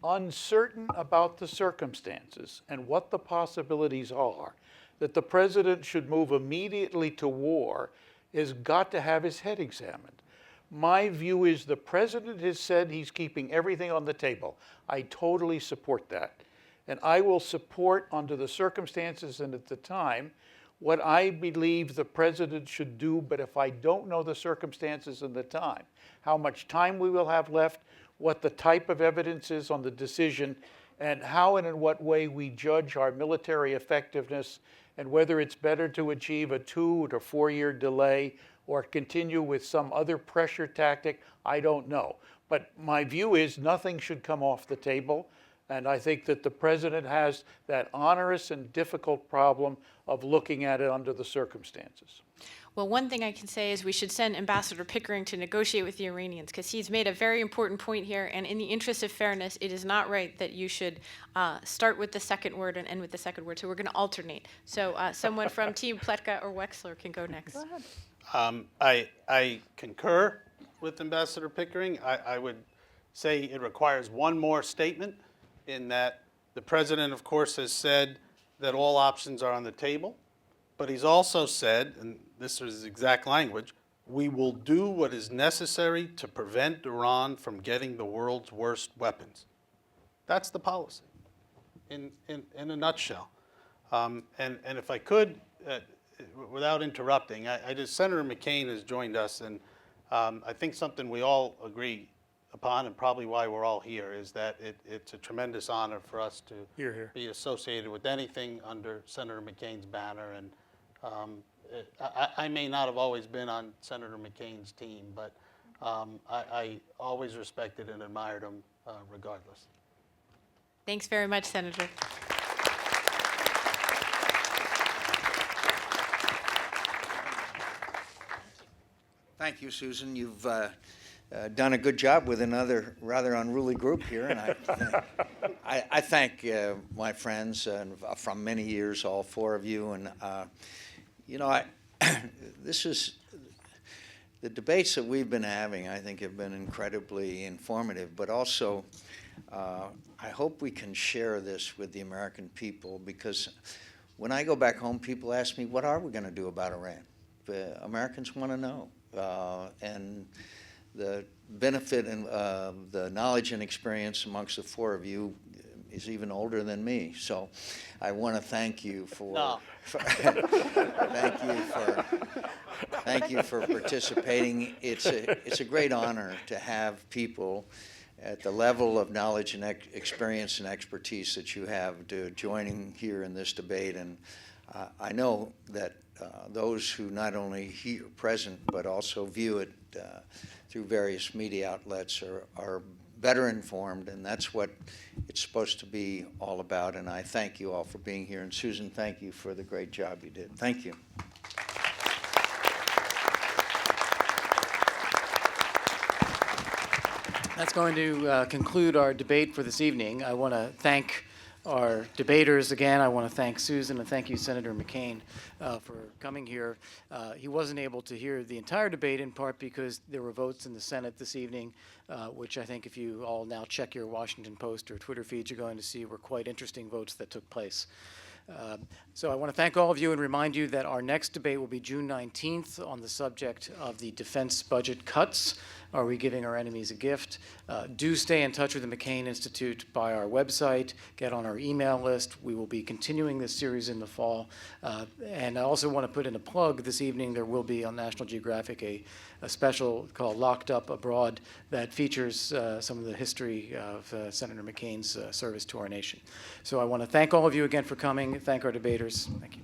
uncertain about the circumstances and what the possibilities are, that the president should move immediately to war has got to have his head examined. My view is the president has said he's keeping everything on the table. I totally support that. And I will support, under the circumstances and at the time, what I believe the president should do, but if I don't know the circumstances and the time, how much time we will have left, what the type of evidence is on the decision, and how and in what way we judge our military effectiveness, and whether it's better to achieve a 2 to 4 year delay or continue with some other pressure tactic, I don't know. But my view is nothing should come off the table. And I think that the president has that onerous and difficult problem of looking at it under the circumstances. Well, one thing I can say is we should send Ambassador Pickering to negotiate with the Iranians, because he's made a very important point here. And in the interest of fairness, it is not right that you should start with the second word and end with the second word. So we're going to alternate. So someone from Team Pletka or Wexler can go next. Go ahead. I concur with Ambassador Pickering. I would say it requires one more statement, in that the president, of course, has said that all options are on the table, but he's also said, and this is his exact language, we will do what is necessary to prevent Iran from getting the world's worst weapons. That's the policy, in a nutshell. And if I could, without interrupting, Senator McCain has joined us, and I think something we all agree upon, and probably why we're all here, is that it's a tremendous honor for us to be associated with anything under Senator McCain's banner. And I may not have always been on Senator McCain's team, but I always respected and admired him regardless. Thanks very much, Senator. Thank you, Susan. You've done a good job with another rather unruly group here, and I thank my friends from many years, all four of you. And you know, this is the debates that we've been having. I think have been incredibly informative, but also I hope we can share this with the American people, because when I go back home, people ask me, "What are we going to do about Iran?" Americans want to know, and the benefit and the knowledge and experience amongst the four of you is even older than me. So I want to thank you for, thank you for participating. It's a great honor to have people at the level of knowledge and experience and expertise that you have to joining here in this debate. And I know that those who not only here present but also view it through various media outlets are better informed, and that's what it's supposed to be all about. And I thank you all for being here. And Susan, thank you for the great job you did. Thank you. That's going to conclude our debate for this evening. I want to thank our debaters again. I want to thank Susan, and thank you, Senator McCain, for coming here. He wasn't able to hear the entire debate, in part because there were votes in the Senate this evening, which I think if you all now check your Washington Post or Twitter feeds, you're going to see were quite interesting votes that took place. So I want to thank all of you and remind you that our next debate will be June 19th on the subject of the defense budget cuts. Are we giving our enemies a gift? Do stay in touch with the McCain Institute by our website. Get on our email list. We will be continuing this series in the fall. And I also want to put in a plug this evening. There will be on National Geographic a special called Locked Up Abroad that features some of the history of Senator McCain's service to our nation. So I want to thank all of you again for coming. Thank our debaters. Thank you.